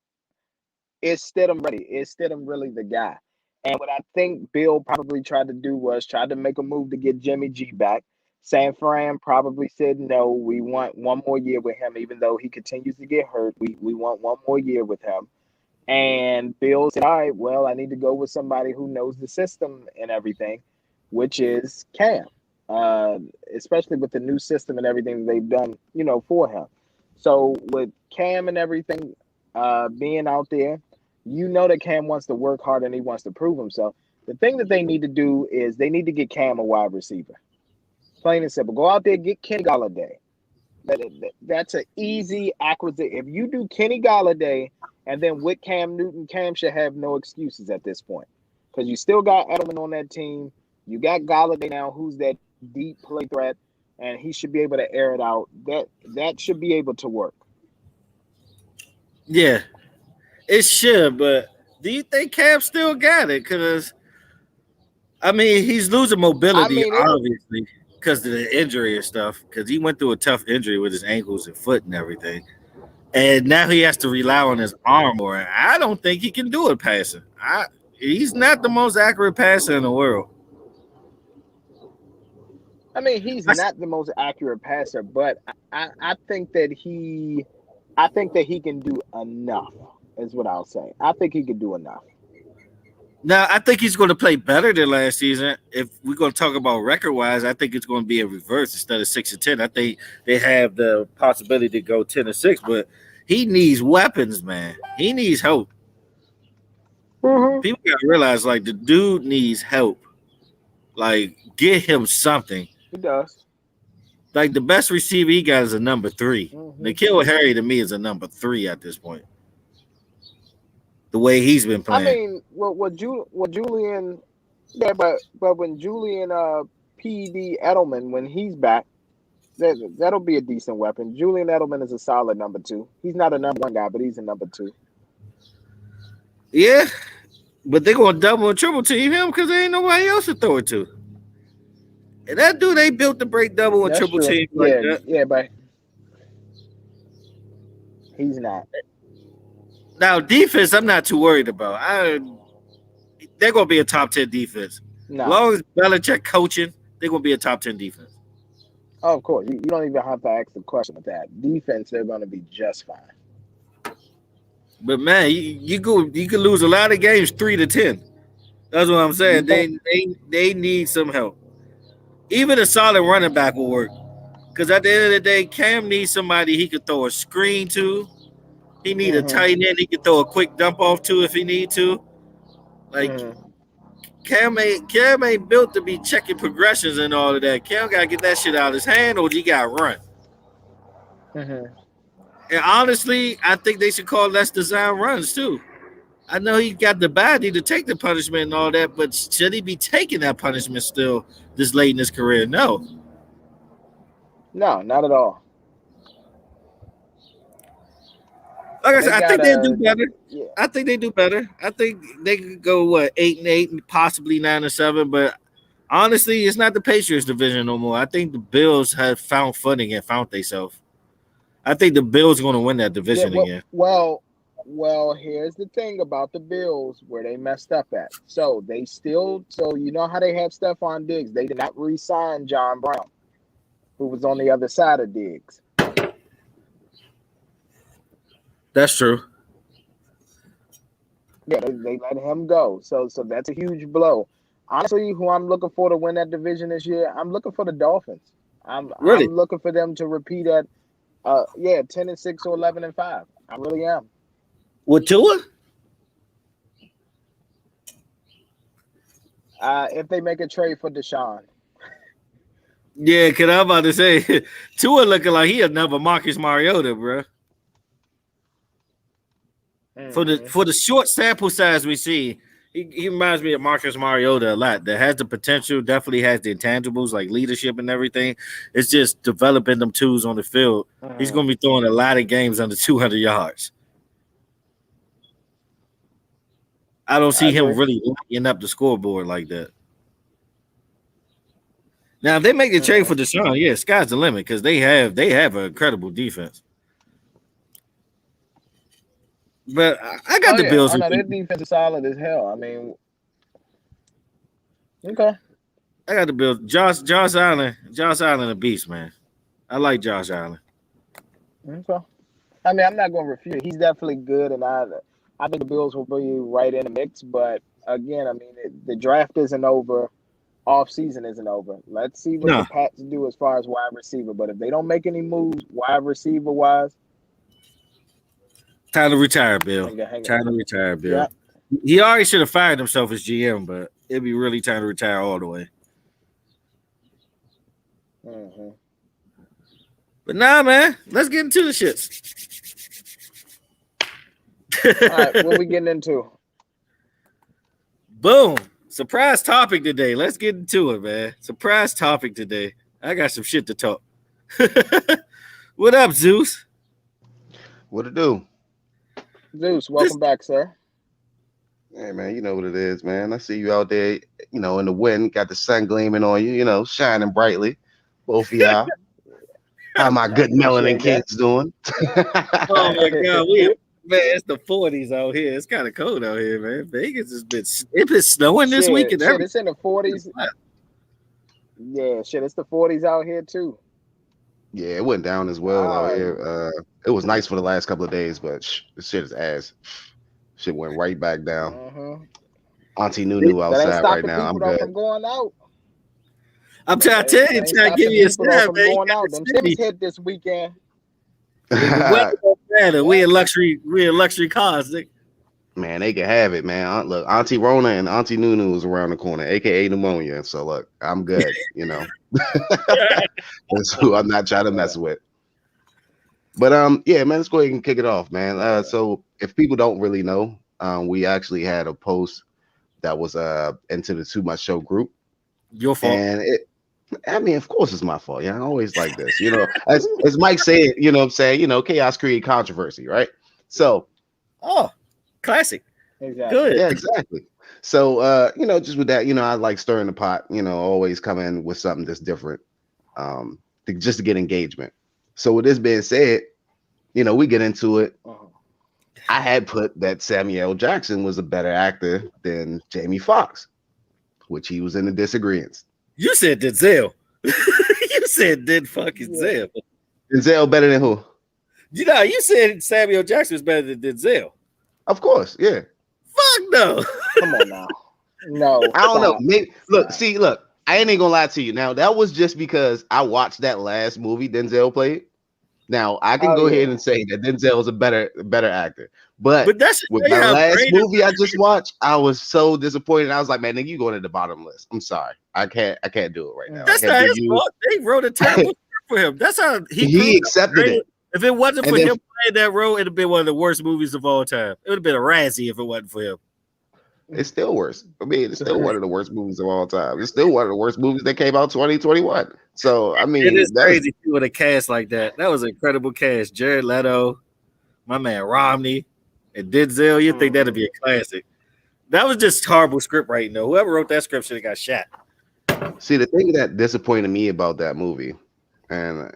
is Stidham ready? Is Stidham really the guy? And what I think Bill probably tried to do was try to make a move to get Jimmy G back. San Fran probably said no. We want one more year with him, even though he continues to get hurt. We want one more year with him. And Bill said, all right, well, I need to go with somebody who knows the system and everything, which is Cam. Especially with the new system and everything they've done, for him. So with Cam and everything being out there, that Cam wants to work hard and he wants to prove himself. The thing that they need to do is they need to get Cam a wide receiver. Plain and simple. Go out there, get Kenny Golladay. That's an easy acquisition. If you do Kenny Golladay and then with Cam Newton, Cam should have no excuses at this point. Because you still got Edelman on that team. You got Golladay now, who's that deep play threat, and he should be able to air it out. That should be able to work. Yeah, it should, but do you think Cam still got it? Because, he's losing mobility, obviously, because of the injury and stuff, because he went through a tough injury with his ankles and foot and everything. And now he has to rely on his arm more. I don't think he can do it passing. He's not the most accurate passer in the world. He's not the most accurate passer, but I think that he can do enough, is what I'll say. I think he can do enough. Now, I think he's going to play better than last season. If we're going to talk about record-wise, I think it's going to be a reverse instead of 6-10. I think they have the possibility to go 10-6, but he needs weapons, man. He needs help. Mm-hmm. People got to realize, the dude needs help. Get him something. He does. The best receiver he got is a number 3. Mm-hmm. N'Keal Harry, to me, is a number 3 at this point. The way he's been playing. What Julian, yeah, but when Julian P.D. Edelman, when he's back, that'll be a decent weapon. Julian Edelman is a solid number 2. He's not a number 1 guy, but he's a number 2. Yeah, but they're going to double and triple team him because there ain't nobody else to throw it to. And that dude ain't built to break double and triple team like that. Yeah, but he's not. Now, defense, I'm not too worried about. They're going to be a top 10 defense. No. As long as Belichick coaching, they're going to be a top 10 defense. Oh, of course. You don't even have to ask the question with that. Defense, they're going to be just fine. But, man, you could lose a lot of games 3-10. That's what I'm saying. They need some help. Even a solid running back will work. Because at the end of the day, Cam needs somebody he could throw a screen to. He needs a tight end he could throw a quick dump off to if he need to. Cam ain't built to be checking progressions and all of that. Cam got to get that shit out of his hand or he got to run. Mm-hmm. And honestly, I think they should call less design runs too. I know he got the body to take the punishment and all that, but should he be taking that punishment still this late in his career? No. No, not at all. Like I said, I think they do better. Yeah. I think they do better. I think they could go 8-8, possibly 9-7. But honestly, it's not the Patriots division no more. I think the Bills have found footing and found themselves. I think the Bills are going to win that division again. Well, here's the thing about the Bills where they messed up at. So you know how they have Stephon Diggs. They did not re-sign John Brown, who was on the other side of Diggs. That's true. Yeah, they let him go. So that's a huge blow. Honestly, who I'm looking for to win that division this year, I'm looking for the Dolphins. I'm Really? looking for them to repeat at 10-6 or 11-5. I really am. With Tua? If they make a trade for Deshaun. Yeah, because I'm about to say, Tua looking like he another Marcus Mariota, bro. Mm-hmm. For the short sample size we see, he reminds me of Marcus Mariota a lot. That has the potential, definitely has the intangibles like leadership and everything. It's just developing them tools on the field. He's going to be throwing a lot of games under 200 yards. I don't see him really lighting up the scoreboard like that. Now, if they make a trade for Deshaun, yeah, sky's the limit because they have an incredible defense. But I got the Bills. Oh, no, their defense is solid as hell. I mean, okay. I got the Bills. Josh Allen, a beast, man. I like Josh Allen. Okay. I mean, I'm not going to refute. He's definitely good, and I think the Bills will be right in the mix. But again, I mean, the draft isn't over. Off season isn't over. Let's see what the Pats do as far as wide receiver. But if they don't make any moves wide receiver wise, time to retire, Bill. Time to retire, Bill. Yeah. He already should have fired himself as GM, but it'd be really time to retire all the way. Mm-hmm. But nah, man, let's get into the shits. All right, what we getting into? Boom. Surprise topic today. Let's get into it, man. Surprise topic today. I got some shit to talk. What up, Zeus? What it do? Zeus, welcome back, sir. Hey, man, you know what it is, man. I see you out there, in the wind, got the sun gleaming on you, shining brightly. Both of y'all. How my good melanin kings doing? Oh, my God. Man, it's the 40s out here. It's kind of cold out here, man. Vegas has been snowing this week and everything. It's in the 40s. Yeah, it's the 40s out here too. Yeah, it went down as well out here. It was nice for the last couple of days, but this shit is ass. Shit went right back down. Mm-hmm. Auntie Nunu outside right now. I'm good. From going out. I'm trying to tell you, trying to give you a snap, man. Going out. Them tips hit this weekend. We in luxury cars. Man, they can have it, man. Look, Auntie Rona and Auntie Nunu is around the corner, aka pneumonia. So look, I'm good. That's who I'm not trying to mess with. But yeah, man, let's go ahead and kick it off, man. So if people don't really know, we actually had a post that was into the Too Much Show group. Your fault. And of course it's my fault. Yeah, I always like this. As Mike said, what I'm saying, chaos create controversy, right? So classic. Exactly. Good. Yeah, exactly. So just with that, I like stirring the pot, always come in with something that's different. Just to get engagement. So with this being said, we get into it. I had put that Samuel Jackson was a better actor than Jamie Foxx, which he was in the disagreement. You said Denzel. You said Denzel. Denzel better than who? You said Samuel Jackson was better than Denzel. Of course, yeah. Fuck no. Come on now. No. I don't know. Maybe, look, I ain't gonna lie to you. Now, that was just because I watched that last movie Denzel played. Now, I can go ahead and say that Denzel is a better actor. But that's with my last movie I just watched, I was so disappointed. I was like, man, nigga, you going to the bottom list. I'm sorry. I can't do it right now. That's not his fault. They wrote a terrible for him. That's how he accepted it. If it wasn't for him playing that role, it'd have been one of the worst movies of all time. It would have been a Razzie if it wasn't for him. It's still worse. I mean, it's still one of the worst movies of all time. It's still one of the worst movies that came out 2021. So, I mean, it is crazy with a cast like that. That was an incredible cast. Jared Leto, my man Romney, and Denzel. You think that'd be a classic? That was just horrible script writing, though. Whoever wrote that script should have got shot. See, the thing that disappointed me about that movie, and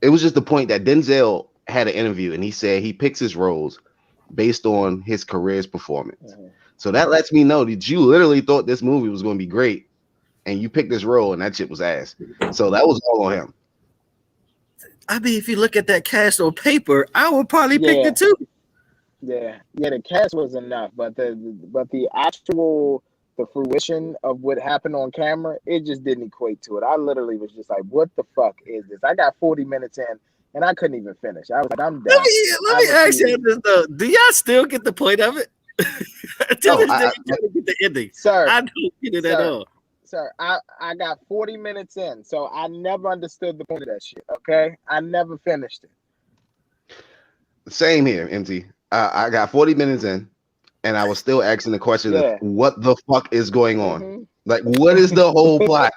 it was just the point that Denzel had an interview and he said he picks his roles based on his career's performance. So that lets me know that you literally thought this movie was going to be great and you picked this role and that shit was ass. So that was all on him. I mean, if you look at that cast on paper, I would probably pick the two. Yeah. The cast was enough, but the actual the fruition of what happened on camera, it just didn't equate to it. I literally was just like, "What the fuck is this?" I got 40 minutes in, and I couldn't even finish. I was like, "I'm done." Let me ask you this though: do y'all still get the point of it? Until this day, you trying to get the ending, sir. I don't get it at all. Sir, I got 40 minutes in, so I never understood the point of that shit. Okay, I never finished it. Same here, MT. I got 40 minutes in, and I was still asking the question of what the fuck is going on? Mm-hmm. Like, what is the whole plot?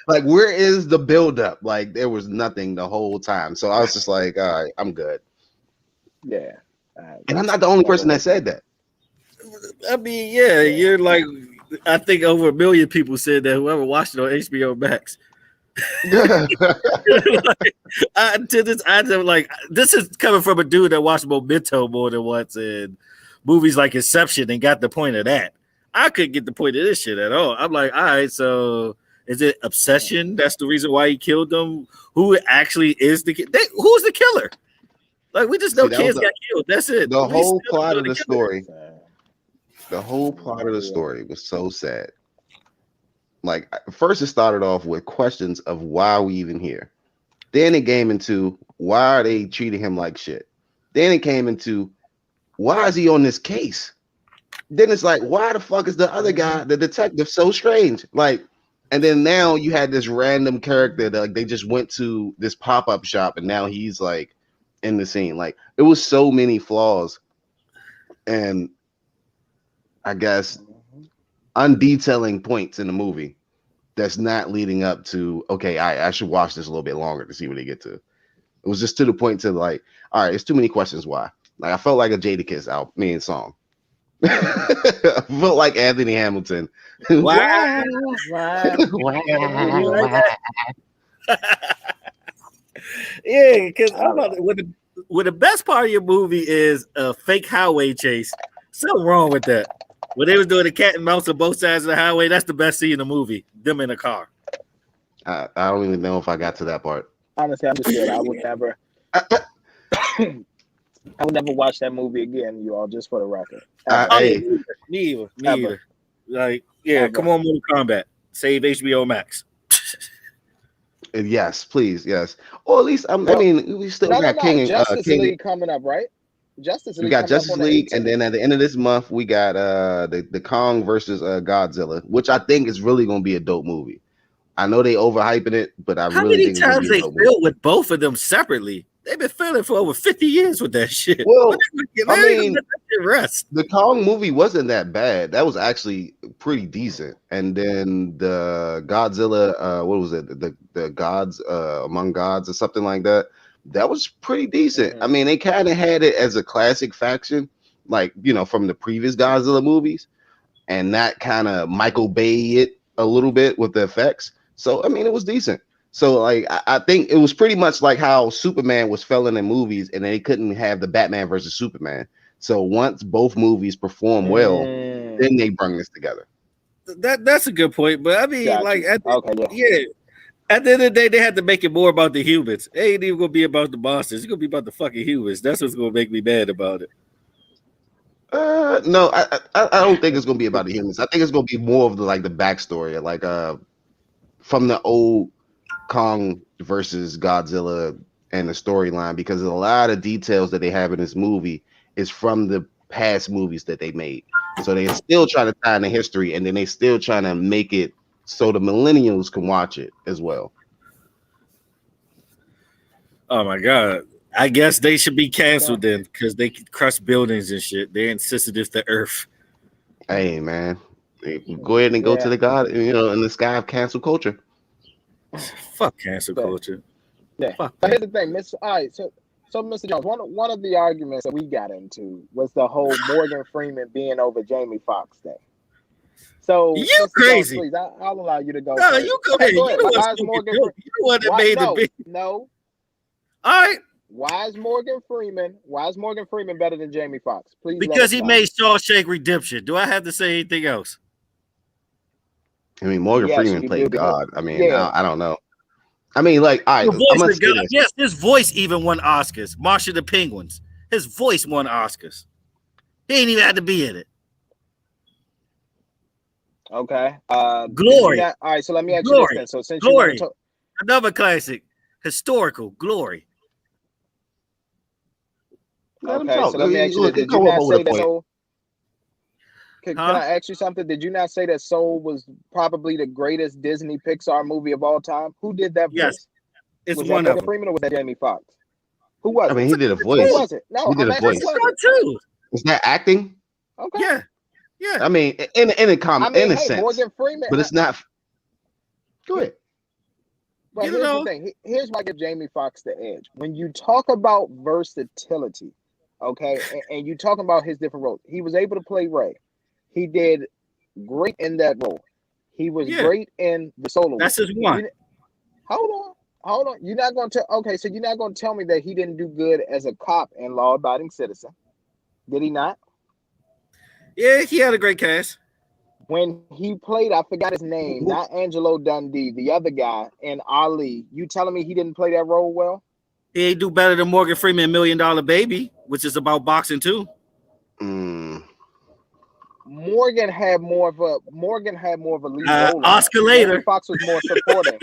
Like, where is the buildup? Like, there was nothing the whole time. So I was just like, all right, I'm good. Yeah. And I'm not the only person that said that. I mean, yeah, you're like, I think over 1 million people said that whoever watched it on HBO Max. This is coming from a dude that watched Memento more than once and movies like Inception and got the point of that. I couldn't get the point of this shit at all. I'm like, all right, so is it obsession? That's the reason why he killed them. Who actually is the kid? Who's the killer? Like, we just know kids got killed. That's it. The whole plot of the story. The whole plot of the story was so sad. Like, first it started off with questions of why are we even here? Then it came into why are they treating him like shit? Then it came into why is he on this case? Then it's like, why the fuck is the other guy, the detective, so strange? Like, and then now you had this random character that, like, they just went to this pop-up shop and now he's like in the scene. Like, it was so many flaws. And I guess undetailing points in the movie that's not leading up to, okay, I should watch this a little bit longer to see what they get to. It was just to the point to like, all right, it's too many questions. Why? Like, I felt like a Jadakiss song. I felt like Anthony Hamilton. Why? Yeah, because when the best part of your movie is a fake highway chase, something wrong with that. When they was doing the cat and mouse on both sides of the highway, that's the best scene in the movie. Them in a car. I don't even know if I got to that part. Honestly, I'm just good. I would never watch that movie again, you all, just for the record. Me either. Like, yeah, come on, Mortal Kombat. Save HBO Max. Yes, please, yes. Or at least, I mean, we still got King. Justice League coming up, right? We got Justice League, and then at the end of this month, we got the Kong versus Godzilla, which I think is really going to be a dope movie. I know they overhyping it, but I really think how many times they filled with both of them separately? They've been filming for over 50 years with that shit. Well, I mean, the Kong movie wasn't that bad. That was actually pretty decent. And then the Godzilla, what was it? The Gods Among Gods or something like that. That was pretty decent. Mm-hmm. I mean, they kind of had it as a classic faction, like, you know, from the previous Godzilla movies, and that kind of Michael Bay it a little bit with the effects. So, I mean, it was decent. So, like, I think it was pretty much like how Superman was failing in movies, and they couldn't have the Batman versus Superman. So once both movies perform well, then they bring this together. That's a good point. But I mean, at the end of the day, they had to make it more about the humans. It ain't even gonna be about the monsters. It's gonna be about the fucking humans. That's what's gonna make me mad about it. No, I don't think it's gonna be about the humans. I think it's gonna be more of the backstory, like from the old Kong versus Godzilla and the storyline, because a lot of details that they have in this movie is from the past movies that they made. So they're still trying to tie in the history, and then they still trying to make it so the millennials can watch it as well. Oh my god. I guess they should be canceled then, because they crush buildings and shit. They're insensitive to Earth. Hey man, go ahead and go to the god, in the sky of cancel culture. Fuck cancel culture. Yeah. But here's the thing, all right, so Mr. Jones, one of the arguments that we got into was the whole Morgan Freeman being over Jamie Foxx thing. So you Mr. crazy? Jones, please, I'll allow you to go. No, you go ahead. You the one that made the big. No. All right. Why is Morgan Freeman better than Jamie Foxx? Please. Because he made Shawshank Redemption. Do I have to say anything else? I mean, Morgan Freeman played God. I mean, I don't know. I mean, like, all right, The I'm gonna voice, say this. yes, his voice even won Oscars. Marsha the Penguins. His voice won Oscars. He ain't even had to be in it. Okay. Glory. All right. So let me ask you Glory. this then. So since Glory. you want to Another classic. Historical. Glory. Let him okay. talk. So let me ask you this. Did you Come up not with say a that point. Soul? Can I ask you something? Did you not say that Soul was probably the greatest Disney Pixar movie of all time? Who did that Yes. voice? It's Was one that of Morgan them. Freeman or was that Jamie Foxx? Who was I mean, it? he did a Who voice. was it? No, He did I'm a asking voice. who was it? Too. Is that acting? Okay. Yeah. Yeah. I mean, in a sense, Morgan Freeman. but it's not. Go ahead. But here's the thing. Here's why I give Jamie Foxx the edge. When you talk about versatility, okay, and you talk about his different roles, he was able to play Ray. He did great in that role. He was great in the solo. That's his one. Hold on. You're not going to okay. So you're not going to tell me that he didn't do good as a cop and law-abiding citizen, did he not? Yeah, he had a great cast. When he played, I forgot his name, not Angelo Dundee, the other guy in Ali. You telling me he didn't play that role well? He ain't do better than Morgan Freeman, $1 Million Baby, which is about boxing too. Morgan had more of a lead role. Oscar later. Jamie Foxx was more supporting.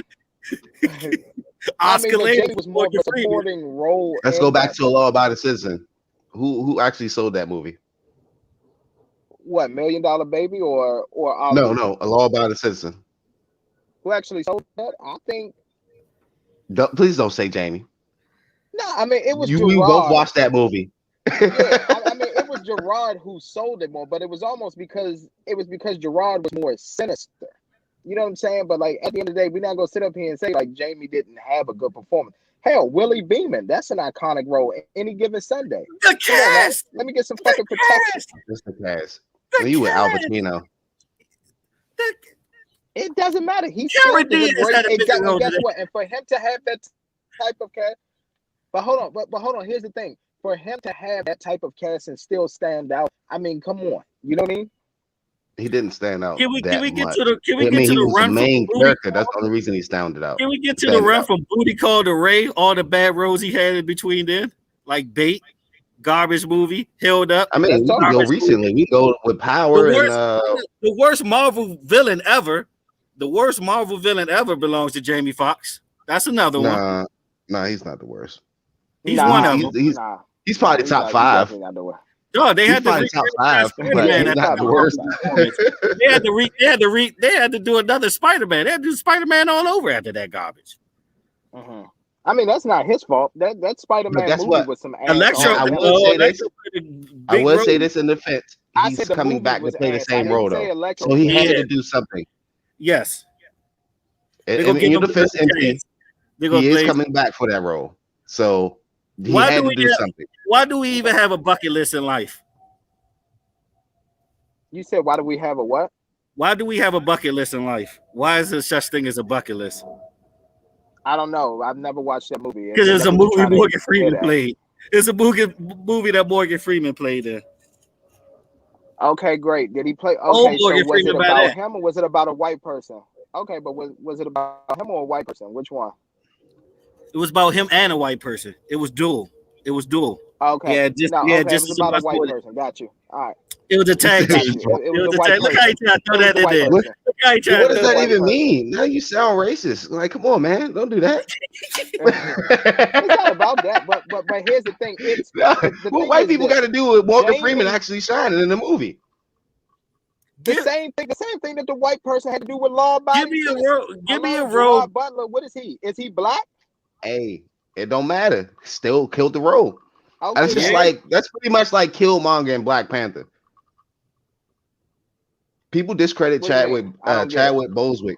Oscar later Jamie was more of a supporting role. Let's go back to A Law Abiding Citizen. Who actually sold that movie? What, $1 Million Baby or Ali? No, A Law Abiding Citizen. Who actually sold that? I think. Please don't say Jamie. No, I mean it was We Gerard. both watched that movie. Yeah, I mean it was Gerard who sold it more, but it was almost because Gerard was more sinister. You know what I'm saying? But like at the end of the day, we're not gonna sit up here and say like Jamie didn't have a good performance. Hell, Willie Beeman, that's an iconic role any given Sunday. The cast. Let me get some fucking protection. Just the cast. You with Al Pacino. It doesn't matter. He still did a great. And guess what? And for him to have that type of cast, but hold on. Here's the thing: for him to have that type of cast and still stand out, I mean, come on. You know what I mean? He didn't stand out. Can we get much. to the? Can we I get mean, to he the was run the main from character. That's the only reason he stood out. Can we get to the run from Booty Call to Ray? All the bad roles he had in between then, like Bait, Garbage Movie, Held Up. I mean, we can go recently. Movie. We go with Power the worst Marvel villain ever. The worst Marvel villain ever belongs to Jamie Foxx. That's another one. Nah, he's not the worst. He's one of them. He's probably top 5. No, they had to top 5. Spider-Man. Not the worst. They had to do another Spider-Man. They had to do Spider-Man all over after that garbage. Mm-hmm. I mean, that's not his fault. That Spider-Man movie was some ass. Electro. I would say this in defense. He's coming back to play the same role though, so he had to do something. Yes. In your defense, he is coming back for that role, so he had to do something. Why do we even have a bucket list in life? You said, why do we have a what? Why do we have a bucket list in life? Why is there such thing as a bucket list? I don't know. I've never watched that movie. Because it's a movie Morgan Freeman played. It's a movie that Morgan Freeman played in. Okay, great. Did he play? Okay, so was it about him or was it about a white person? Okay, but was it about him or a white person? Which one? It was about him and a white person. It was dual. Okay. Yeah, just it was about a white person. Got you. All right. It was a tag team. It was a tag. Look how you try to throw that in there. What does that even mean? Now you sound racist. Like, come on, man, don't do that. It's not about that, but here's the thing. It's what white people got to do with Morgan Freeman actually shining in the movie. The same thing that the white person had to do with law-abiding. Give me a role. Butler, what is he? Is he black? Hey, it don't matter. Still killed the role. Okay. That's just that's pretty much like Killmonger and Black Panther. People discredit Chadwick Boseman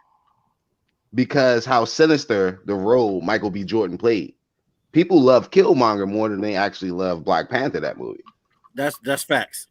because how sinister the role Michael B. Jordan played. People love Killmonger more than they actually love Black Panther, that movie. That's facts.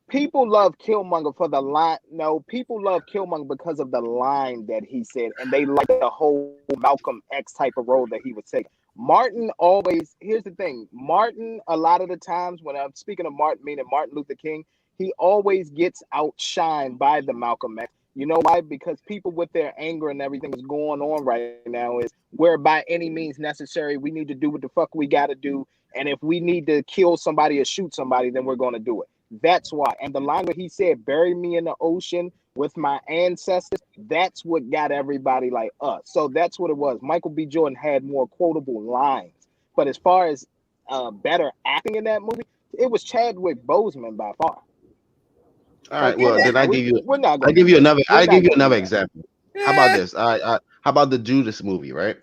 People love Killmonger for the line. No, people love Killmonger because of the line that he said, and they like the whole Malcolm X type of role that he would take. Martin always, here's the thing, Martin, a lot of the times when I'm speaking of Martin, meaning Martin Luther King, he always gets outshined by the Malcolm X You know why? Because people with their anger and everything that's going on right now is where by any means necessary, we need to do what the fuck we got to do. And if we need to kill somebody or shoot somebody, then we're going to do it. That's why. And the line where he said, bury me in the ocean with my ancestors, that's what got everybody like us. So that's what it was. Michael B. Jordan had more quotable lines. But as far as better acting in that movie, it was Chadwick Boseman by far. All right. Well, then I give you another example. Yeah. How about this? How about the Judas movie, right?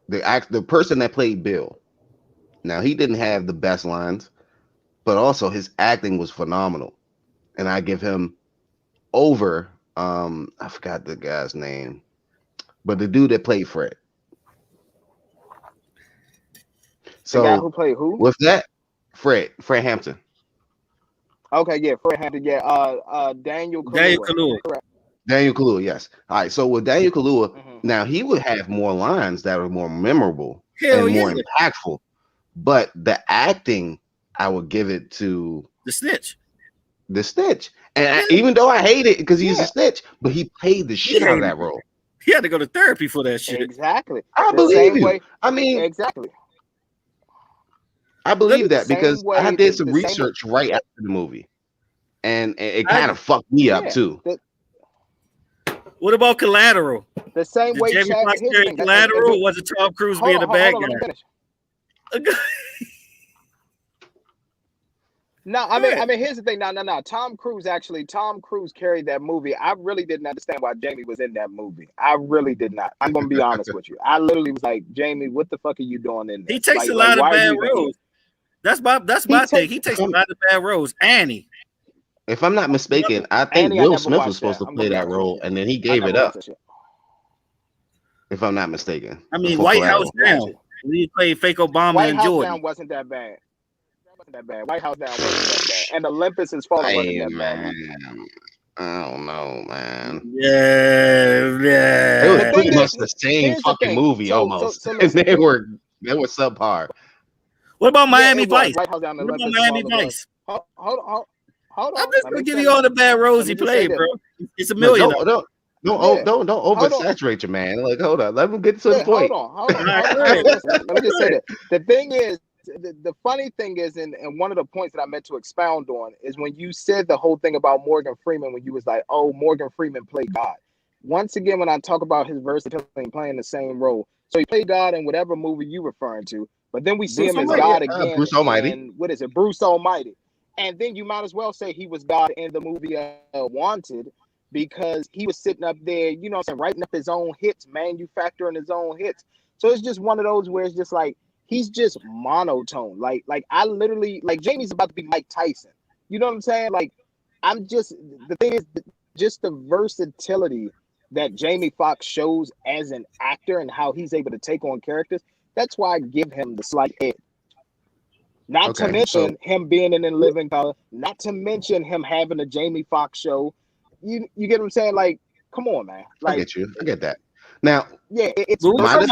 The person that played Bill. Now he didn't have the best lines, but also his acting was phenomenal, and I give him over. I forgot the guy's name, but the dude that played Fred. So the guy who played who? With that, Fred Hampton. Okay, yeah, Fred Hampton. Yeah, Daniel Kaluuya. Correct. Daniel Kaluuya, yes. All right, so with Daniel Kaluuya, now he would have more lines that are more memorable and more impactful. But the acting, I would give it to the Snitch. And even though I hate it because he's a snitch, but he played the shit out of that role. He had to go to therapy for that shit. Exactly. I believe you. I mean, exactly. I believe that because I did some research right after the movie, and it kind of fucked me up too. What about Collateral? The same way Jamie Foxx carried Collateral, or was it Tom Cruise being the bad guy? No, I mean, here's the thing. No. Tom Cruise carried that movie. I really didn't understand why Jamie was in that movie. I really did not. I'm gonna be honest with you. I literally was like, Jamie, what the fuck are you doing in there? He takes a lot of bad roles. That's my thing. He takes a lot of bad roles. Annie. If I'm not mistaken, I think Will Smith was supposed to play that role, and then he gave it up. If I'm not mistaken. I mean, White House Down. He played fake Obama and Jordan. White House Down wasn't that bad. White House Down wasn't that bad. And Olympus Has Fallen wasn't that bad. I don't know, man. Yeah. It was pretty much the same fucking movie almost. And they were subpar. What about Miami Vice? What about Miami Vice? Hold on. I'm just gonna give you all the bad roles he played, bro. It's a million. Don't oversaturate your man. Like, hold on, let him get to the point. Hold on. Let me just say that. The thing is, the funny thing is, and one of the points that I meant to expound on is when you said the whole thing about Morgan Freeman, when you was like, oh, Morgan Freeman played God. Once again, when I talk about his versatility and playing the same role, so he played God in whatever movie you referring to, but then we see him as God again. Bruce Almighty. And what is it? Bruce Almighty. And then you might as well say he was God in the movie Wanted, because he was sitting up there, you know what I'm saying, writing up his own hits, manufacturing his own hits. So it's just one of those where it's just like, he's just monotone. Like I literally, like Jamie's about to be Mike Tyson. You know what I'm saying? Like, the thing is, just the versatility that Jamie Foxx shows as an actor and how he's able to take on characters. That's why I give him the slight edge. Not to mention him being in Living Color. Not to mention him having a Jamie Foxx show. You get what I'm saying? Like, come on, man. Like, I get you. I get that. Now, yeah, it's my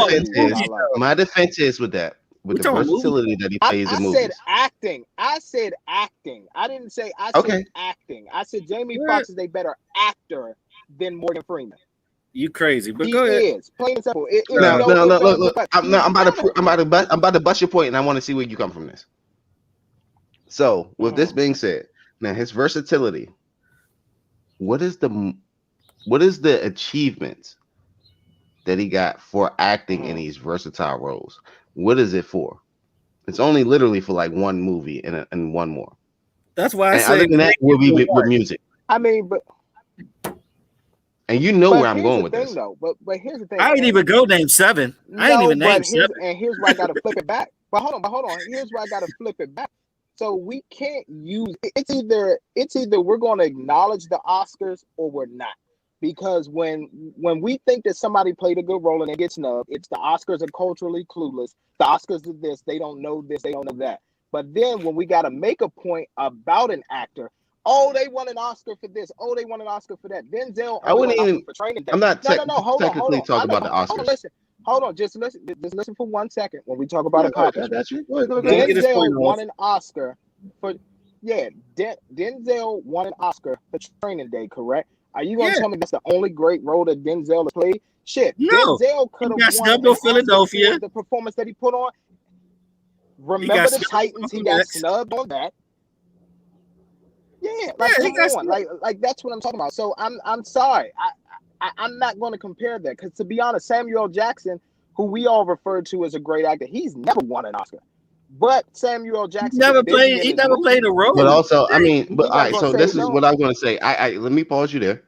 defense is with that. With the versatility that he plays in movies. I said acting. I didn't say said acting. I said Jamie Foxx is a better actor than Morgan Freeman. You crazy, but he go ahead. Is plain and simple. Look. I'm about to bust your point, and I want to see where you come from this. So, with this being said, now his versatility. What is the achievements that he got for acting in these versatile roles? What is it for? It's only literally for like one movie and one more. That's why I said other than that will be with music. I mean, but and you know where I'm going with this. Though, but here's the thing. I ain't even go name 7. I ain't even name 7. And here's where I gotta flip it back. But hold on. Here's where I gotta flip it back. So we can't use it's either we're going to acknowledge the Oscars or we're not, because when we think that somebody played a good role and it gets snubbed, it's the Oscars are culturally clueless. The Oscars do this, they don't know this, they don't know that. But then when we got to make a point about an actor, oh, they won an Oscar for this, oh, they won an Oscar for that. Denzel, I wouldn't even. For training I'm not hold technically on. talking about the Oscars. Hold on, just listen for 1 second when we talk about accomplishment. That's you. Go Denzel won an Oscar for Yeah, Denzel won an Oscar for Training Day, correct? Are you gonna Yeah. tell me that's the only great role that Denzel has played? Shit, No. Denzel He could have got won snubbed an on Oscar Philadelphia. for the performance that he put on. He Remember got the snubbed Titans? on He got X. snubbed on that. Yeah, Yeah, like he come got on, snubbed. like that's what I'm talking about. So I'm sorry, I'm not going to compare that because to be honest, Samuel L. Jackson, who we all refer to as a great actor, he's never won an Oscar. But Samuel L. He Jackson never gets busy played. in He his never played movies, a But role. also, I mean, but he's all not right. going to So say this is no. what I'm going to say. I let me pause you there.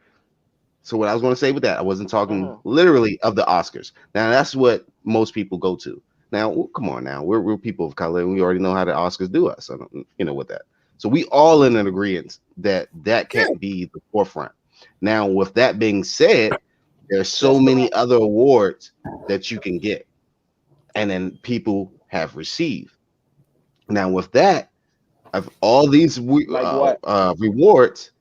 So what I was going to say with that, I wasn't talking Uh-huh. literally of the Oscars. Now that's what most people go to. Now, come on, now we're people of color, and we already know how the Oscars do us. So, you know, with that. So we all in an agreement that that Yeah. can't be the forefront. Now, with that being said, there's so That's many correct. other awards that you can get, and then people have received. Now, with that, of all these Like what? rewards,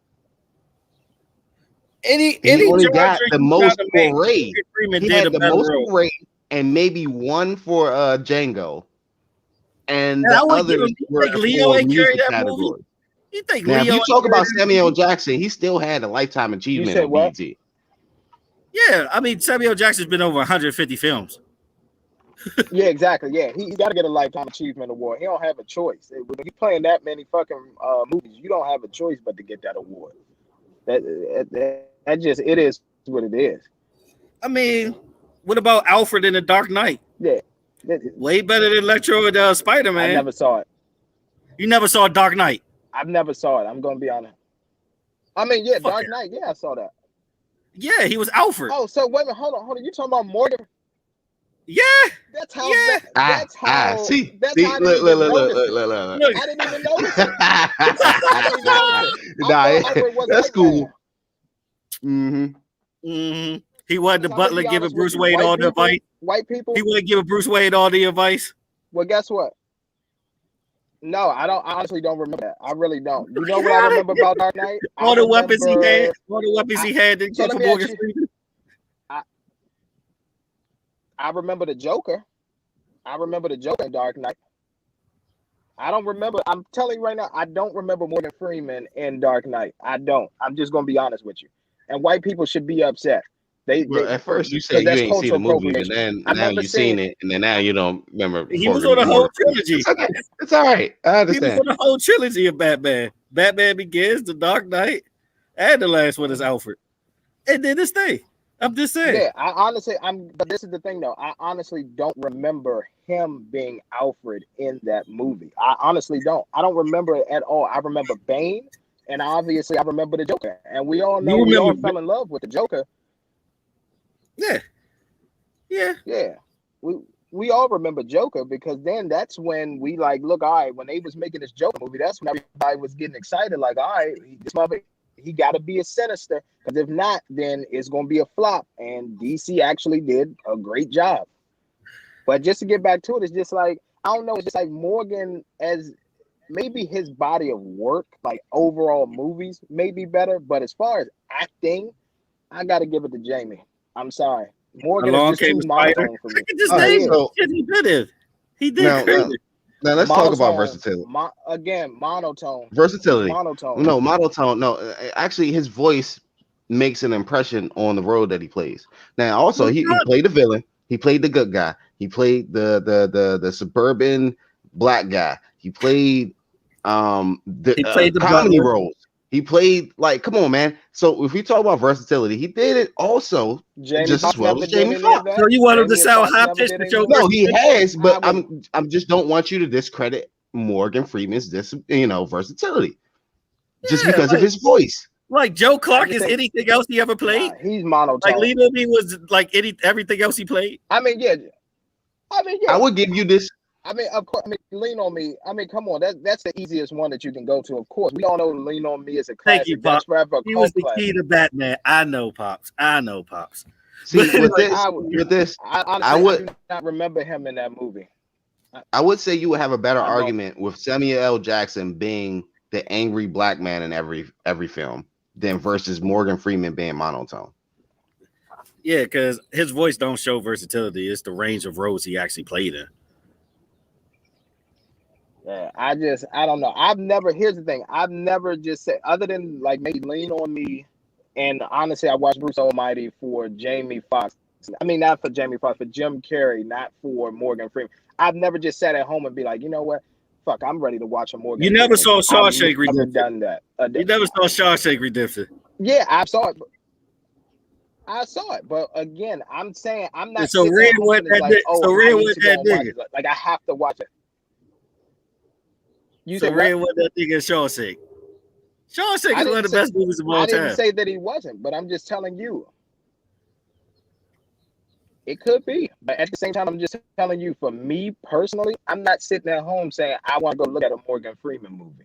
Any he only genre got the you try most to for make, Ray. Morgan Freeman He did a had the better most role. for Ray, and maybe one for Django, and And I the would give him. others You were think Leo for ain't carried music that movie? categories. You think Now, if Leo you ain't talk carried about that Samuel L. movie? Jackson, he still had a lifetime You achievement said on what? BET. Yeah, I mean Samuel Jackson's been over 150 films. Yeah, exactly. Yeah, he's got to get a lifetime achievement award. He don't have a choice. When you're playing that many fucking movies, you don't have a choice but to get that award. That just it is what it is. I mean, what about Alfred in The Dark Knight? Yeah, Way better than Electro and Spider I Man. never saw it. You never saw Dark Knight? I've never saw it. I'm gonna be honest. I mean, yeah, Fuck Dark it. Knight. Yeah, I saw that. Yeah, he was Alfred. Oh, so wait a minute, hold on. You talking about Morgan? Yeah, That's how. yeah. That's how. See, That's how I didn't look, even notice it. Look, I didn't even notice it. I didn't even notice it. I nah, thought Alfred was a that's white cool. man. He wasn't the I'm gonna butler be giving honest with Bruce you. Wayne all the advice. White people. He wasn't giving Bruce Wayne all the advice. Well, guess what? No, I don't. I honestly don't remember that. I really don't. You know You what I got remember it. about Dark Knight? All the weapons he had. Didn't So get let from me ask Morgan you. Freeman. I remember the Joker. I remember the Joker in Dark Knight. I don't remember. I'm telling you right now, I don't remember Morgan Freeman in Dark Knight. I don't. I'm just gonna be honest with you. And white people should be upset. They Well, at first you because said you that's ain't seen the cultural movie, but appropriation. then I now never you seen seen. it, and then now you don't remember. He was on the whole trilogy. It's okay. It's all right. I He was understand. on the whole trilogy of Batman. Batman Begins, The Dark Knight, and the last one is Alfred. And then this thing. I'm just saying. Yeah, I honestly, but this is the thing though. I honestly don't remember him being Alfred in that movie. I honestly don't. I don't remember it at all. I remember Bane, and obviously I remember the Joker. And we all know we all fell in love with the Joker. Yeah. Yeah. Yeah. We all remember Joker because then that's when we like, look, all right, when they was making this Joker movie, that's when everybody was getting excited. Like, all right, this mother, he got to be a sinister because if not, then it's going to be a flop. And DC actually did a great job. But just to get back to it, it's just like, I don't know, it's just like Morgan as maybe his body of work, like overall movies may be better. But as far as acting, I got to give it to Jamie. I'm sorry. Morgan is just too monotone for me. He did it. He did. Now let's talk about versatility. Monotone. Versatility. Monotone. No, monotone. No, actually, his voice makes an impression on the role that he plays. Now, also, he played the villain. He played the good guy. He played the suburban black guy. He played the comedy roles. He played like, come on, man. So if we talk about versatility, he did it also just as well as Jamie Foxx. So you want him to sound high pitched? No, he has, but I'm just don't want you to discredit Morgan Freeman's versatility just because of his voice. Like Joe Clark is anything else he ever played? He's monotone. Like Lean on Me was like everything else he played. I mean, yeah. I would give you this. I mean, of course. I mean, Lean on Me. I mean, come on. That's the easiest one that you can go to. Of course, we all know Lean on Me is a classic. Thank you, Pops. He was the key to Batman. I know, Pops. See, with this, I would do not remember him in that movie. I would say you would have a better argument with Samuel L. Jackson being the angry black man in every film than versus Morgan Freeman being monotone. Yeah, because his voice don't show versatility. It's the range of roles he actually played in. Yeah, I don't know. Here's the thing. I've never just said, other than like maybe Lean on Me, and honestly, I watched Bruce Almighty for Jamie Foxx. I mean, not for Jamie Foxx, for Jim Carrey, not for Morgan Freeman. I've never just sat at home and be like, you know what? Fuck, I'm ready to watch a Morgan You Freeman. never saw Shawshank I've never Redemption. done that. You never saw Shawshank Redemption. Yeah, I saw it. I saw it, but again, I'm saying I'm not. So Red was that like, so Red was that nigga. Like I have to watch it. So Red was that nigga in Shawshank. Shawshank is one of the best movies of all time. I didn't say that he wasn't, but I'm just telling you. It could be, but at the same time, I'm just telling you. For me personally, I'm not sitting at home saying I want to go look at a Morgan Freeman movie.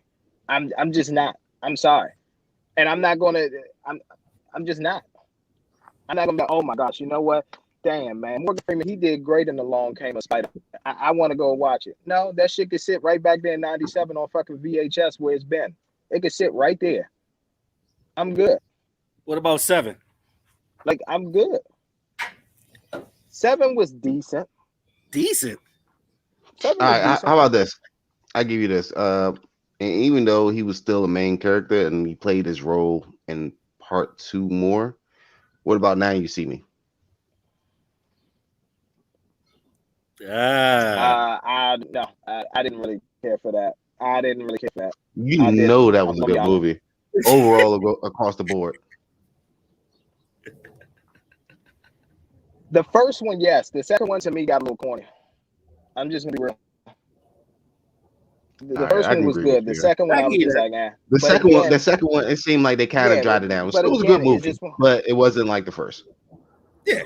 I'm just not. I'm sorry, and I'm not gonna. I'm just not. I'm not gonna be. Oh my gosh, you know what? Damn, man, Morgan Freeman, he did great in Along Came a Spider. I want to go watch it. No, that shit could sit right back there in '97 on fucking VHS where it's been. It could sit right there. I'm good. What about 7? Like I'm good. 7 was decent. Decent. 7 All was right, decent. how about this? I give you this. And even though he was still a main character and he played his role in part 2 more, what about Now You See Me? I didn't really care for that. I didn't really care for that. You know that was a good movie overall across the board. The first one, yes. The second one to me got a little corny. I'm just gonna be real. The first one was good. The second one, I was just like, eh. The second one, it seemed like they kind of dried it down. It was a good movie, but it wasn't like the first. Yeah,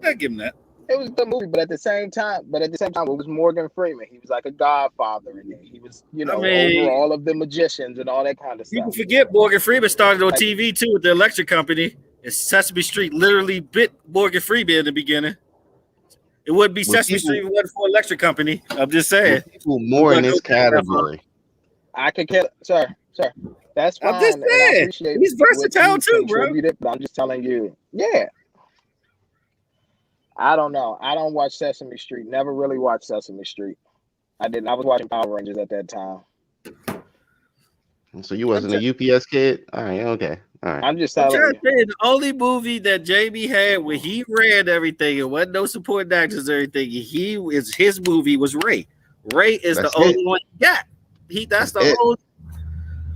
I give him that. It was a good movie, but at the same time, it was Morgan Freeman. He was like a godfather in there. He was, over all of the magicians and all that kind of stuff. People forget Morgan Freeman started on TV too with the electric company. And Sesame Street literally bit Morgan Freeman in the beginning. It wouldn't be Sesame Street if it wasn't for electric company. I'm just saying. People more in this category. I could care, sir. That's fine. I'm just saying. He's versatile too, bro. But I'm just telling you. Yeah. I don't know. I don't watch Sesame Street. Never really watched Sesame Street. I didn't. I was watching Power Rangers at that time. So you wasn't a UPS kid? All right, okay. All right. I'm just telling you. The only movie that Jamie had where he ran everything and wasn't no supporting actors or anything, his movie was Ray. Ray is the only one he got. That's the only,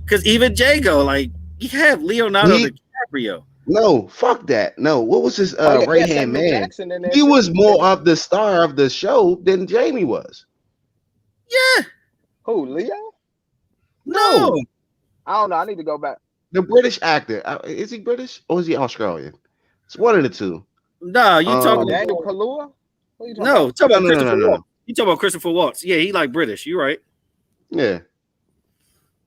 because even Django, like, you have Leonardo DiCaprio. No, fuck that. No, what was his right hand man? He was more of the star of the show than Jamie was. Yeah. Who, Leo? No. I don't know. I need to go back. The British actor. Is he British or is he Australian? It's one of the two. No, you talking Daniel Kaluuya? No, talking about Christopher Waltz. You talking about Christopher Waltz. Yeah, he like British. You're right. Yeah.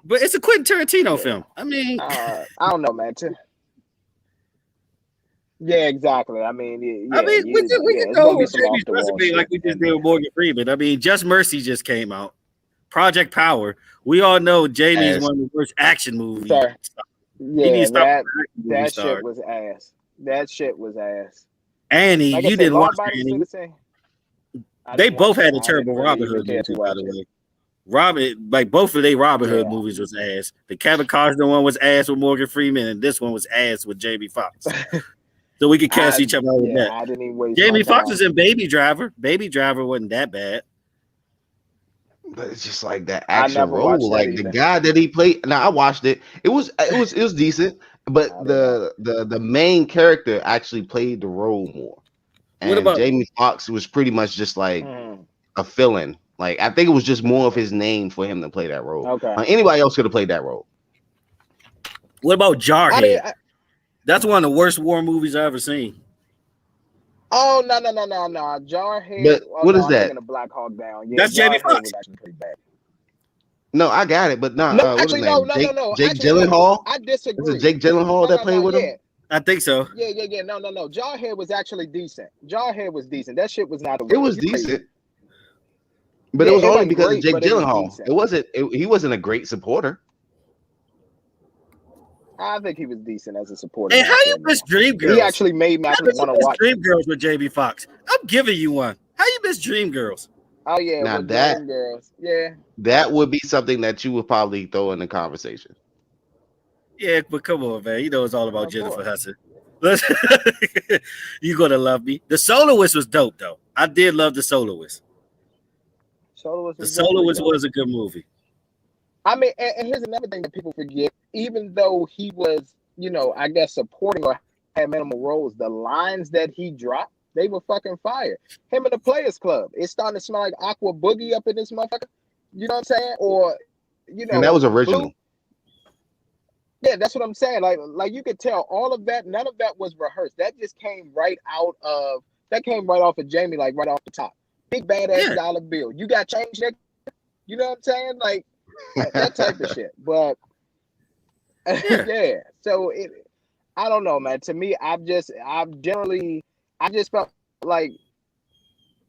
But it's a Quentin Tarantino film. I mean, I don't know, man. Yeah, exactly. I mean, we can go with Jamie's resume like we just did with Morgan Freeman. I mean, Just Mercy just came out. Project Power. We all know Jamie is one of the worst action movies. Sorry. Yeah, that shit was ass. That shit was ass. Annie, you didn't watch Annie. They both had a terrible Robin Hood movie, by the way. Both of their Robin Hood movies was ass. The Kevin Costner one was ass with Morgan Freeman, and this one was ass with Jamie Foxx. So we could cast each other out with that. Jamie Foxx was in Baby Driver. Baby Driver wasn't that bad. But it's just like that action role, like the guy that he played. Now I watched it. It was decent, but the main character actually played the role more. And Jamie Foxx was pretty much just like a fill-in. Like I think it was just more of his name for him to play that role. Okay. Anybody else could have played that role. What about Jarhead? That's one of the worst war movies I've ever seen. Oh no! Jarhead. But what is that? Black Hawk Down. Yeah, that's Jamie Foxx. No, I got it, but no. Actually, no. Jake Gyllenhaal. I disagree. Was it Jake Gyllenhaal that played with him? I think so. Yeah. No. Jarhead was actually decent. Jarhead was decent. That shit was not. It was decent, but it was only because of Jake Gyllenhaal. It wasn't. He wasn't a great supporter. I think he was decent as a supporter. And how you miss Dreamgirls? He actually made me want to watch Dreamgirls with Jamie Foxx. I'm giving you one. How you miss Dreamgirls? Oh yeah, Now with that Dream Girls. Yeah. that would be something that you would probably throw in the conversation. Yeah, but come on, man. You know it's all about Of Jennifer course. Hudson. You gonna love me. The Soloist was dope though. I did love the Soloist. Soloist The was definitely Soloist dope. was a good movie. I mean, and here's another thing that people forget. Even though he was, I guess supporting or had minimal roles, the lines that he dropped, they were fucking fire. Him and the Players Club. It's starting to smell like Aqua Boogie up in this motherfucker. You know what I'm saying? Or, And that was Blue. original. Yeah, that's what I'm saying. Like you could tell all of that, none of that was rehearsed. That just came right off of Jamie, like right off the top. Big badass Yeah. dollar bill. You got change there? You know what I'm saying? Like that type of shit. But yeah. So I don't know, man. To me, I just felt like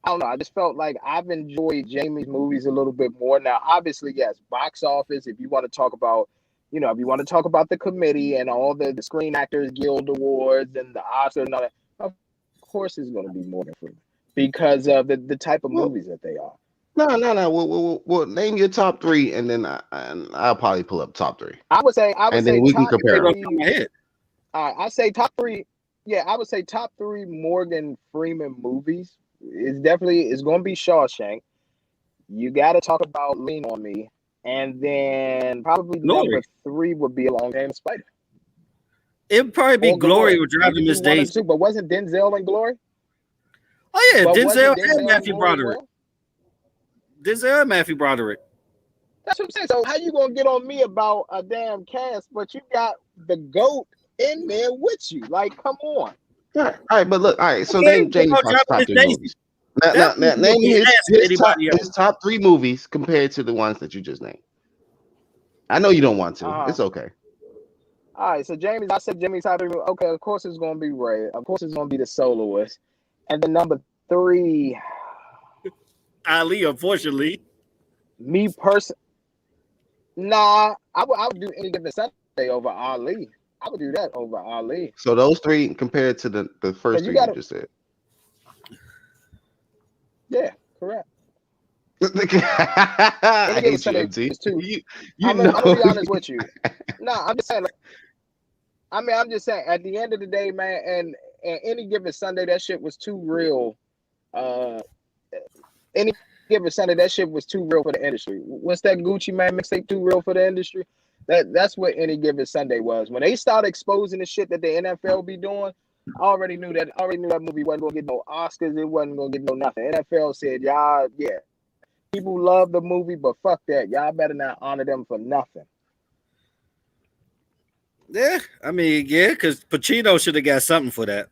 I don't know. I just felt like I've enjoyed Jamie's movies a little bit more. Now, obviously, yes, box office. If you want to talk about, if you want to talk about the committee and all the Screen Actors Guild Awards and the Oscars and all that, of course, it's going to be Morgan Freeman because of the type of movies that they are. No. Well, name your top three, and then I'll probably pull up top three. I would say, and then we can compare. I say top three. Yeah, I would say top three Morgan Freeman movies. It's going to be Shawshank. You got to talk about Lean on Me, and then probably number three would be Along Came the Spider. It'd probably be Glory or Driving Miss Daisy. But wasn't Denzel in Glory? Oh yeah, Denzel and Matthew Broderick. Denzel and Matthew Broderick. That's what I'm saying. So how you gonna get on me about a damn cast, but you got the GOAT in there with you? Like, come on. All right, but look, all right. So name Jamie Foxx's top three movies. Now, name his top three movies compared to the ones that you just named. I know you don't want to. It's okay. All right, so I said Jamie's top three. Okay, of course it's gonna be Ray. Of course it's gonna be The Soloist, and then number three, Ali. Unfortunately, me personally, nah, I would do Any Given Sunday over Ali. I would do that over Ali. So those three compared to the first three you just said. Yeah, correct. I hate you, MT. I'm gonna be honest with you. No, I'm just saying. I'm just saying. At the end of the day, man, and Any Given Sunday, that shit was too real. Any Given Sunday, that shit was too real for the industry. What's that Gucci Mane mixtape too real for the industry? That's what Any Given Sunday was. When they started exposing the shit that the NFL be doing, I already knew that movie wasn't gonna get no Oscars. It wasn't gonna get no nothing. NFL said, y'all, yeah, people love the movie, but fuck that. Y'all better not honor them for nothing. Yeah, I mean, yeah, because Pacino should have got something for that.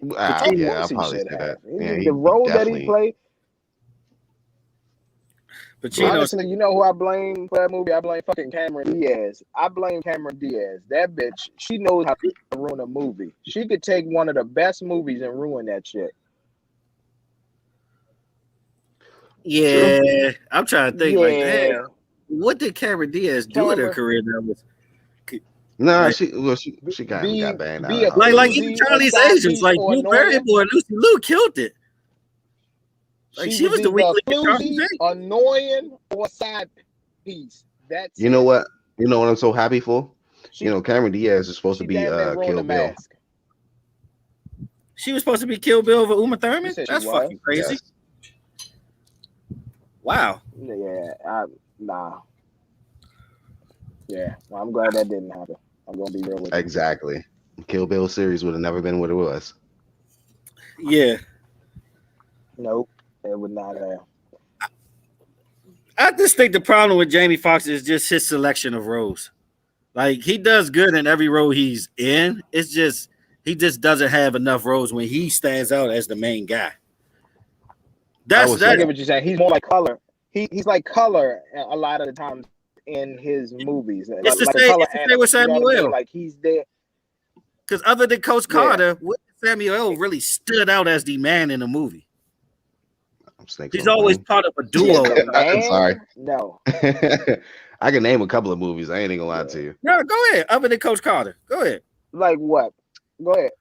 Yeah, I'll probably say that. Yeah, the role that he played. Pacino. Honestly, you know who I blame for that movie? I blame fucking Cameron Diaz. That bitch, she knows how to ruin a movie. She could take one of the best movies and ruin that shit. Yeah, I'm trying to think. Like, damn, what did Cameron Diaz do in her career? Nah, she got banned out. Like even Charlie's Angels, like Drew Barrymore and Lucy Liu killed it. Like she was the weekly annoying or side piece. That's you know what I'm so happy for. Cameron Diaz is supposed to be Kill Bill. She was supposed to be Kill Bill over Uma Thurman. That's fucking crazy. Yes. Wow. Yeah, nah. Yeah, well, I'm glad that didn't happen. I'm gonna be real with you. Exactly. Kill Bill series would have never been what it was. Yeah. Nope, it would not have. I just think the problem with Jamie Foxx is just his selection of roles. Like he does good in every role he's in. It's just he just doesn't have enough roles when he stands out as the main guy. I get what you're saying. He's more like color. He's like color a lot of the times in his movies. It's the same with Samuel. You know like he's there. Because other than Coach Carter, Samuel really stood out as the man in the movie. He's always part of a duo. I'm sorry. No. I can name a couple of movies. I ain't gonna lie to you. No, go ahead. Other than Coach Carter. Go ahead. Like what? Go ahead.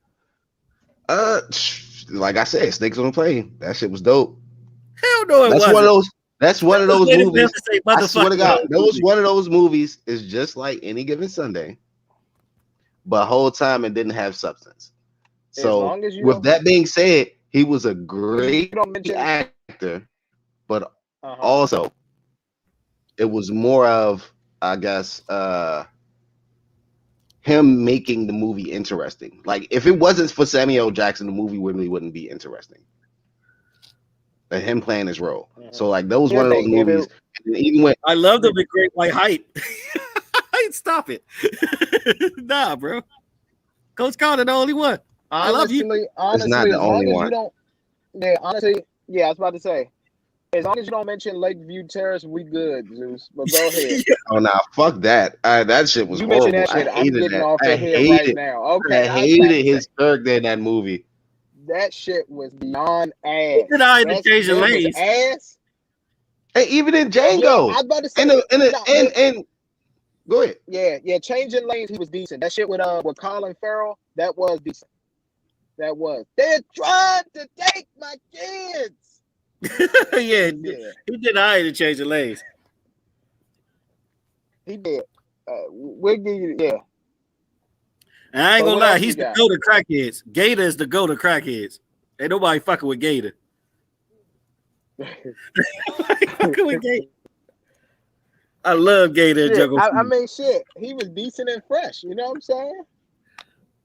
like I said, Snakes on the Plane. That shit was dope. Hell no, it That's wasn't. one of those. That's one of those movies. I I swear to God, that was one of those movies. Is just like Any Given Sunday, but whole time it didn't have substance. So with that being said, he was a great actor, but also it was more of, I guess, him making the movie interesting. Like if it wasn't for Samuel L. Jackson, the movie really wouldn't be interesting. But him playing his role. So like that was one of those movies. Even when I love the Big Great White Hype. Stop it. Nah, bro. Coach Carter the only one. I love you. Honestly, not the as only long as one. you don't, honestly, I was about to say, as long as you don't mention Lakeview Terrace, we good, Zeus. But go ahead. Oh, nah, fuck that. That shit was horrible. That shit. I hated I'm getting that. off I the head hated, right now. Okay, I hated his character in that movie. That shit was beyond ass. Did I had to change the lanes? Ass. And even in Django. Yeah, I was about to say. And go ahead. Yeah. Changing lanes, he was decent. That shit with Colin Farrell, that was decent. That was. They're trying to take my kids. He did. I had to change the lanes. He did. We'll give you. Yeah. And I ain't gonna lie, he's the go to crackheads. Gator is the go to crackheads. Ain't nobody fucking with Gator. Fucking with Gator. I love Gator and Jungle I mean, shit. He was decent and fresh. You know what I'm saying?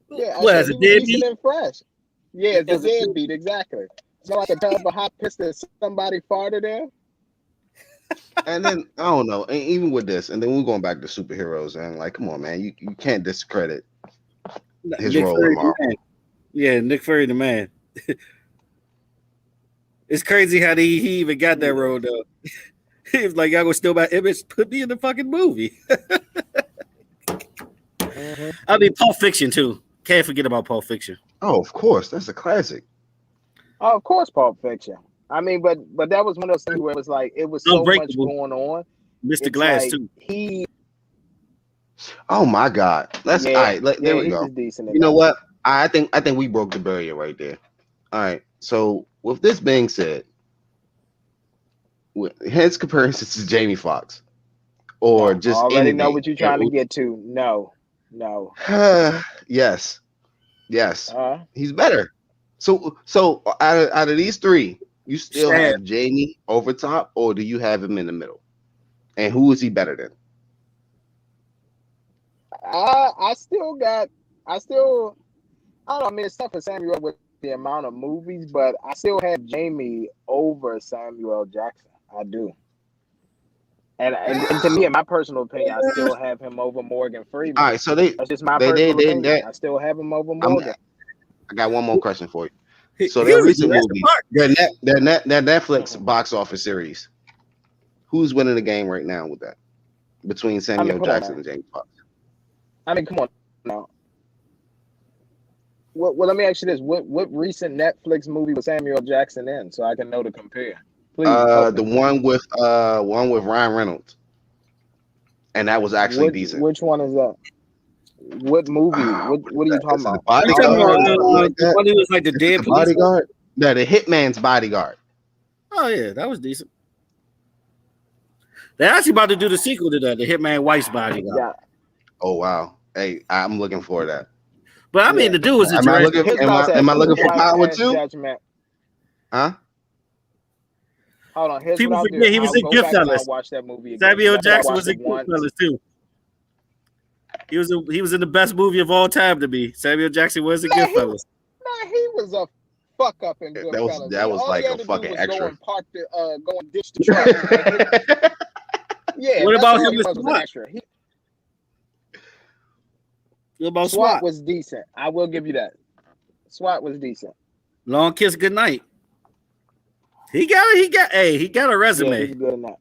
Yeah. What, as a deadbeat? Decent and fresh. Yeah, it's a deadbeat, exactly. So like a tub of hot piss that somebody farted in. And then I don't know, and even with this, and then we're going back to superheroes, and like, come on, man, you can't discredit his Nick role Fury in Marvel. Yeah, Nick Fury the man. It's crazy how he even got that role though. He was like, "Y'all gonna steal my image? Put me in the fucking movie." I mean, Pulp Fiction too. Can't forget about Pulp Fiction. Oh, of course, that's a classic. Oh, of course, Pulp Fiction. I mean, but that was one of those things where it was like it was so much going on. Mr. Glass too. Oh my God! Let's all right. There we go. You know what? I think we broke the barrier right there. All right. So with this being said, his comparisons to Jamie Foxx, or just I already anything, know what you're trying to get to. No. Yes. He's better. So out of these three, you still have Jamie over top, or do you have him in the middle? And who is he better than? I don't know. I mean, it's tough for Samuel with the amount of movies, but I still have Jamie over Samuel Jackson. I do. And to me, in my personal opinion, I still have him over Morgan Freeman. All right, so that's just my personal opinion. I still have him over Morgan. I got one more question for you. So their recent movie, their Netflix box office series, who's winning the game right now with that? Between Samuel Jackson and Jamie Foxx. I mean, come on now. Well, let me ask you this: what recent Netflix movie was Samuel Jackson in, so I can know to compare? Please. The one with Ryan Reynolds, and that was actually decent. Which one is that? What movie? What are you talking about? The one who was like the dead bodyguard. No, the Hitman's Bodyguard. Oh yeah, that was decent. They're actually about to do the sequel to that, the Hitman Wife's Bodyguard. Yeah. Oh wow! Hey, I'm looking for that. But I mean, the dude was a am I looking for Power too? Huh? Hold on. People forget he was in Goodfellas. Watch that movie. Samuel Jackson was in Goodfellas too. He was in the best movie of all time to me. Samuel Jackson was in Goodfellas. He was a fuck up in Goodfellas. That was like a fucking extra. Go and ditch the truck. Yeah. What about him? What about SWAT was decent. I will give you that. SWAT was decent. Long Kiss Goodnight. He got a resume. Yeah, he's good enough.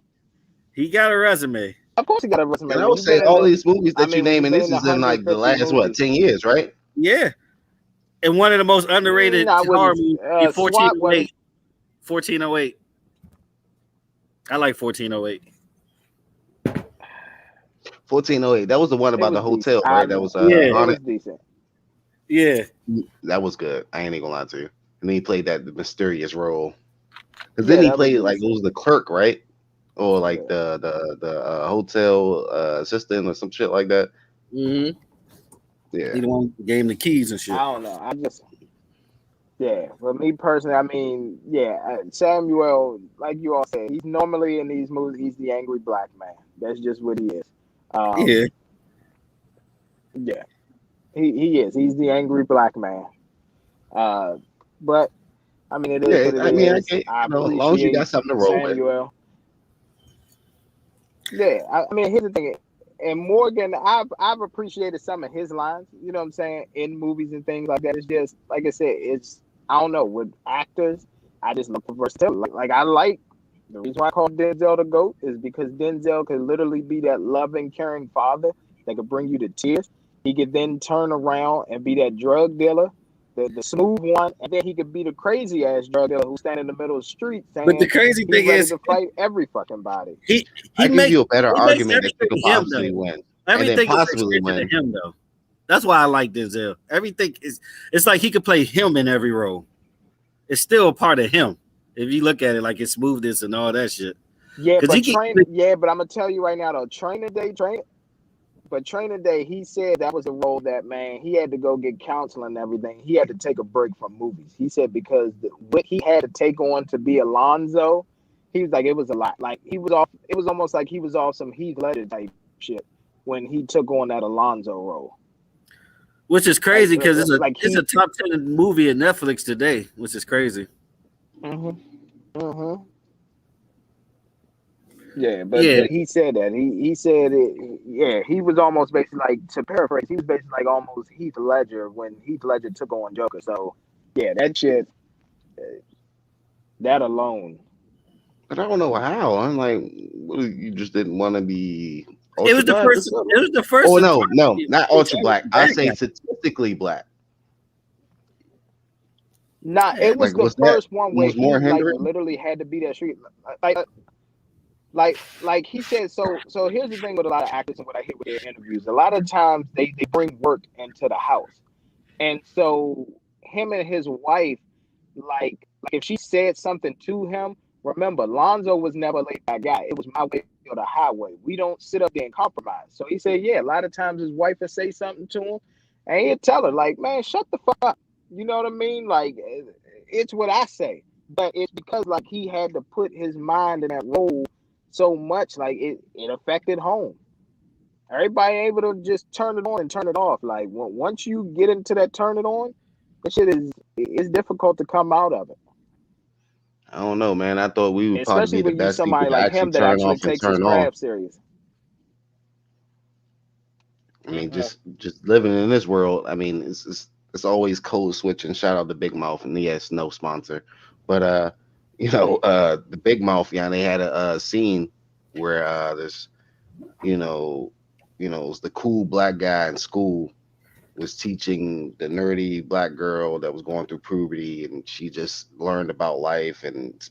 He got a resume. Of course he got a resume. And I would say all these movies that you name, and this is in like the last 10 years, right? Yeah. And one of the most underrated horror movies, 1408. 1408. I like 1408. 1408. That was the one about the hotel, decent. right? That was it was decent. Yeah. That was good. I ain't even gonna lie to you. and then he played that mysterious role. Because Yeah, then he that was played like it decent. was the clerk, right? Or like Yeah. the hotel assistant or some shit like that. Mm-hmm. Yeah, He the one who gave him the keys and I shit. don't know. I just yeah. For me personally, I mean, yeah, Samuel, like you all said, he's normally in these movies. He's the angry black man. That's just what he is. Yeah. Yeah, he is. He's the angry black man. Uh, but I mean, it is yeah. what it I mean, I is. get I as long as you got appreciate something to roll with. Samuel. Yeah, I mean, here's the thing. And Morgan, I've appreciated some of his lines. You know what I'm saying, in movies and things like that. It's just like I said. It's I don't know with actors. I just look for versatility. Like I like the reason why I call Denzel the GOAT is because Denzel could literally be that loving, caring father that could bring you to tears. He could then turn around and be that drug dealer, the smooth one, and then he could be the crazy ass drug dealer who stand in the middle of the street But the saying crazy he thing ready is, to fight every fucking body. he I he give makes you a better he makes argument that you could everything him possibly though. win, and then Everything is possibly extension win. to him though. That's why I like Denzel. Everything is it's like he could play him in every role. It's still a part of him. If you look at it like his smoothness and all that shit. Yeah, Because he but can I'm gonna tell you right now though, Training Day, he said that was a role that man he had to go get counseling and everything. He had to take a break from movies. He said because what he had to take on to be Alonzo, he was like it was a lot. Like he was off. It was almost like he was off some Heath Ledger type shit when he took on that Alonzo role. which is crazy because Like it's a top 10 movie at Netflix today, which is crazy. Mm-hmm. Yeah, Yeah. but he said that he said it. Yeah, he was almost basically like to paraphrase. He was basically like almost Heath Ledger when Heath Ledger took on Joker. So yeah, that shit, that alone. But I don't know how. I'm like, what, you just didn't want to be It ultra was the black or first something? it was the first Oh of no, no, twenty. not It's ultra always black. the I bad say guy. statistically black. Nah, Yeah. it was Like the was that first one where was more he like hindering? literally had to be that street. Like like he said. So here's the thing with a lot of actors and what I hear with their interviews. A lot of times they bring work into the house, and so him and his wife like if she said something to him, remember Lonzo was never laid back guy. It was my way or the highway. We don't sit up there and compromise. So he said, yeah, a lot of times his wife would say something to him, and he'd tell her like, man, shut the fuck up. You know what I mean? Like it's what I say, but it's because like he had to put his mind in that role so much, like it affected home. Everybody able to just turn it on and turn it off. Like once you get into that turn it on, that shit is it's difficult to come out of it. I don't know, man. I thought we would probably Especially be the when you best people somebody to like actually him that turn actually off and takes his turn on. craft serious. I mean, just living in this world. I mean, it's always code switching. Shout out to Big Mouth, and yes, no sponsor, but the Big Mouth, yeah, they had a scene where this, you know, it was the cool black guy in school was teaching the nerdy black girl that was going through puberty, and she just learned about life and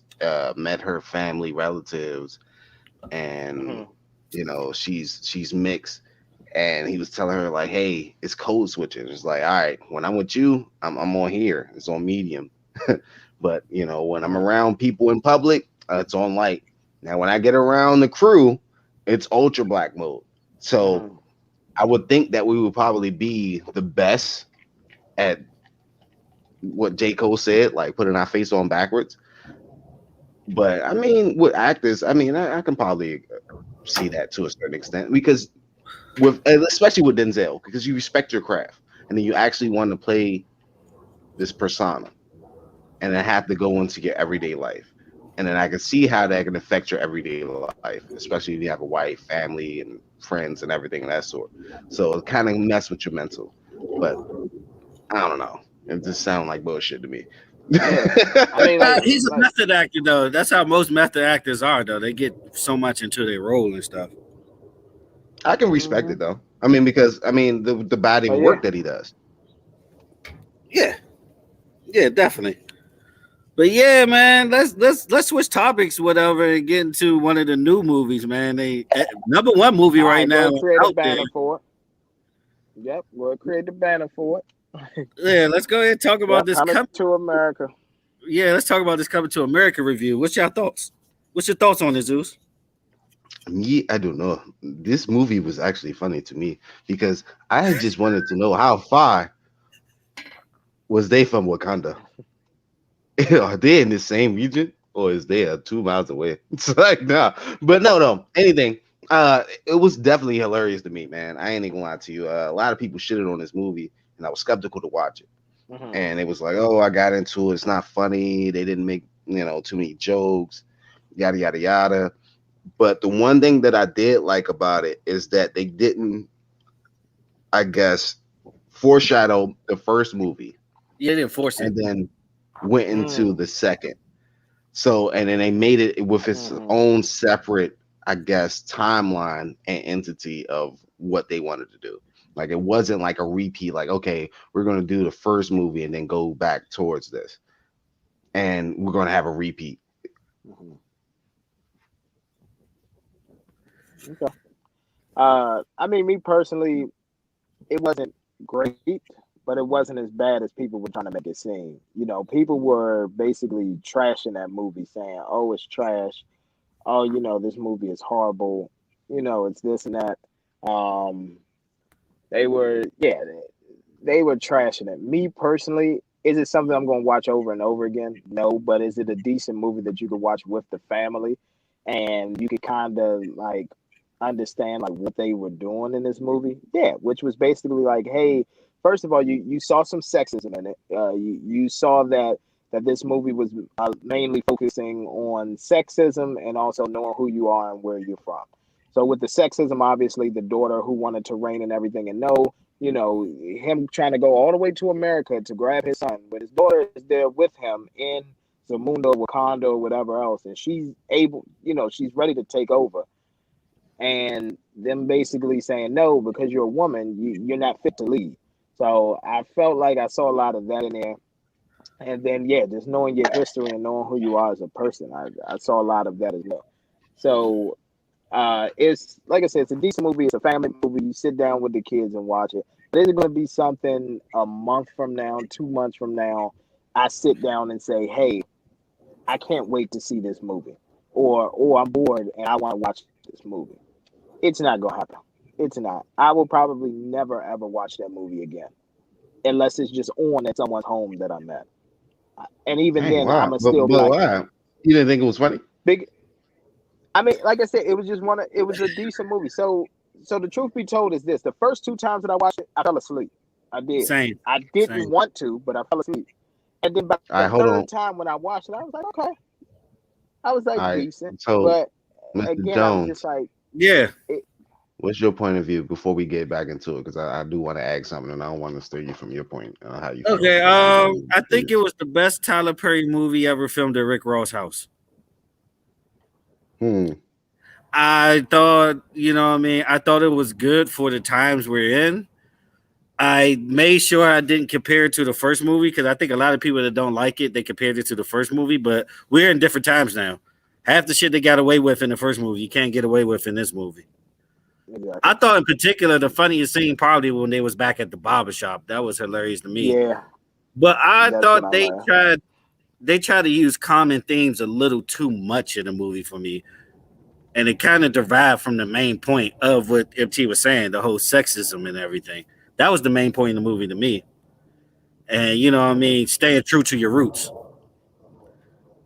met her family relatives, and Mm-hmm. she's mixed, and he was telling her like, hey, it's code switching. It's like, all right, when I'm with you, I'm on here, it's on medium. But when I'm around people in public, it's on light. Now when I get around the crew, it's ultra black mode. So Mm-hmm. I would think that we would probably be the best at what J. Cole said, like putting our face on backwards. But I mean, with actors, I mean, I can probably see that to a certain extent because especially with Denzel, because you respect your craft and then you actually want to play this persona and then have to go into your everyday life. And then I can see how that can affect your everyday life, especially if you have a wife, family, and friends and everything of that sort. So it kind of mess with your mental. But I don't know. It just sounds like bullshit to me. Yeah, I mean, He's a method actor though. That's how most method actors are though. They get so much into their role and stuff. I can respect it though. I mean, because the body oh of yeah, work that he does. Yeah. Yeah, definitely. But yeah, man, let's switch topics, whatever, and get into one of the new movies, man. They #1 movie all right right, go now create a out there. banner for it. Yep, we'll create the banner for it. Yeah, let's go ahead and talk about this Coming to America. Yeah, let's talk about this Coming to America review. What's your thoughts? What's your thoughts on it, Zeus? Me, I don't know. This movie was actually funny to me because I just wanted to know how far was they from Wakanda? Are they in the same region or is they 2 miles away? It's like no, but no, anything. It was definitely hilarious to me, man. I ain't even gonna lie to you. A lot of people shitted on this movie, and I was skeptical to watch it. And it was like, oh, I got into it. It's not funny. They didn't make too many jokes, yada yada yada. But the one thing that I did like about it is that they didn't, I guess, foreshadow the first movie. Yeah, they didn't force it. And then went into the second. So, and then they made it with its own separate, I guess, timeline and entity of what they wanted to do. Like, it wasn't like a repeat, like, okay, we're going to do the first movie and then go back towards this. And we're going to have a repeat. Okay. I mean, me personally, it wasn't great, but it wasn't as bad as people were trying to make it seem. People were basically trashing that movie, saying, "Oh, it's trash. Oh, this movie is horrible. It's this and that." They were trashing it. Me personally, is it something I'm going to watch over and over again? No, but is it a decent movie that you could watch with the family and you could kind of like understand like what they were doing in this movie? Yeah, which was basically like, hey, first of all, you saw some sexism in it. You saw that this movie was mainly focusing on sexism and also knowing who you are and where you're from. So with the sexism, obviously the daughter who wanted to reign and everything, and know, him trying to go all the way to America to grab his son, but his daughter is there with him in Zamunda, Wakanda, or whatever else, and she's able, she's ready to take over. And them basically saying, no, because you're a woman, you're not fit to lead. So I felt like I saw a lot of that in there. And then, yeah, just knowing your history and knowing who you are as a person, I saw a lot of that as well. So it's, like I said, it's a decent movie. It's a family movie. You sit down with the kids and watch it. But is it going to be something a month from now, 2 months from now, I sit down and say, hey, I can't wait to see this movie. Or I'm bored and I want to watch this movie. It's not going to happen. It's not. I will probably never, ever watch that movie again. Unless it's just on at someone's home that I'm at. And even then, wow. I'm still but like, why? You didn't think it was funny? I mean, like I said, it was just it was a decent movie. So the truth be told is this: the first 2 times that I watched it, I fell asleep. I did. Same. I didn't want to, but I fell asleep. And then by the third time when I watched it, I was like, okay. I was like, decent. So, but Mr. again, Jones, I was just like, yeah. What's your point of view before we get back into it? Because I do want to add something, and I don't want to steer you from your point. How you feel. Okay. I think it was the best Tyler Perry movie ever filmed at Rick Ross' house. I thought, I thought it was good for the times we're in. I made sure I didn't compare it to the first movie because I think a lot of people that don't like it, they compared it to the first movie, but we're in different times now. Half the shit they got away with in the first movie, you can't get away with in this movie. Exactly. I thought in particular the funniest scene probably when they was back at the barbershop. That was hilarious to me. Yeah. But I thought they tried to use common themes a little too much in the movie for me. And it kind of derived from the main point of what MT was saying, the whole sexism and everything. That was the main point in the movie to me. And staying true to your roots.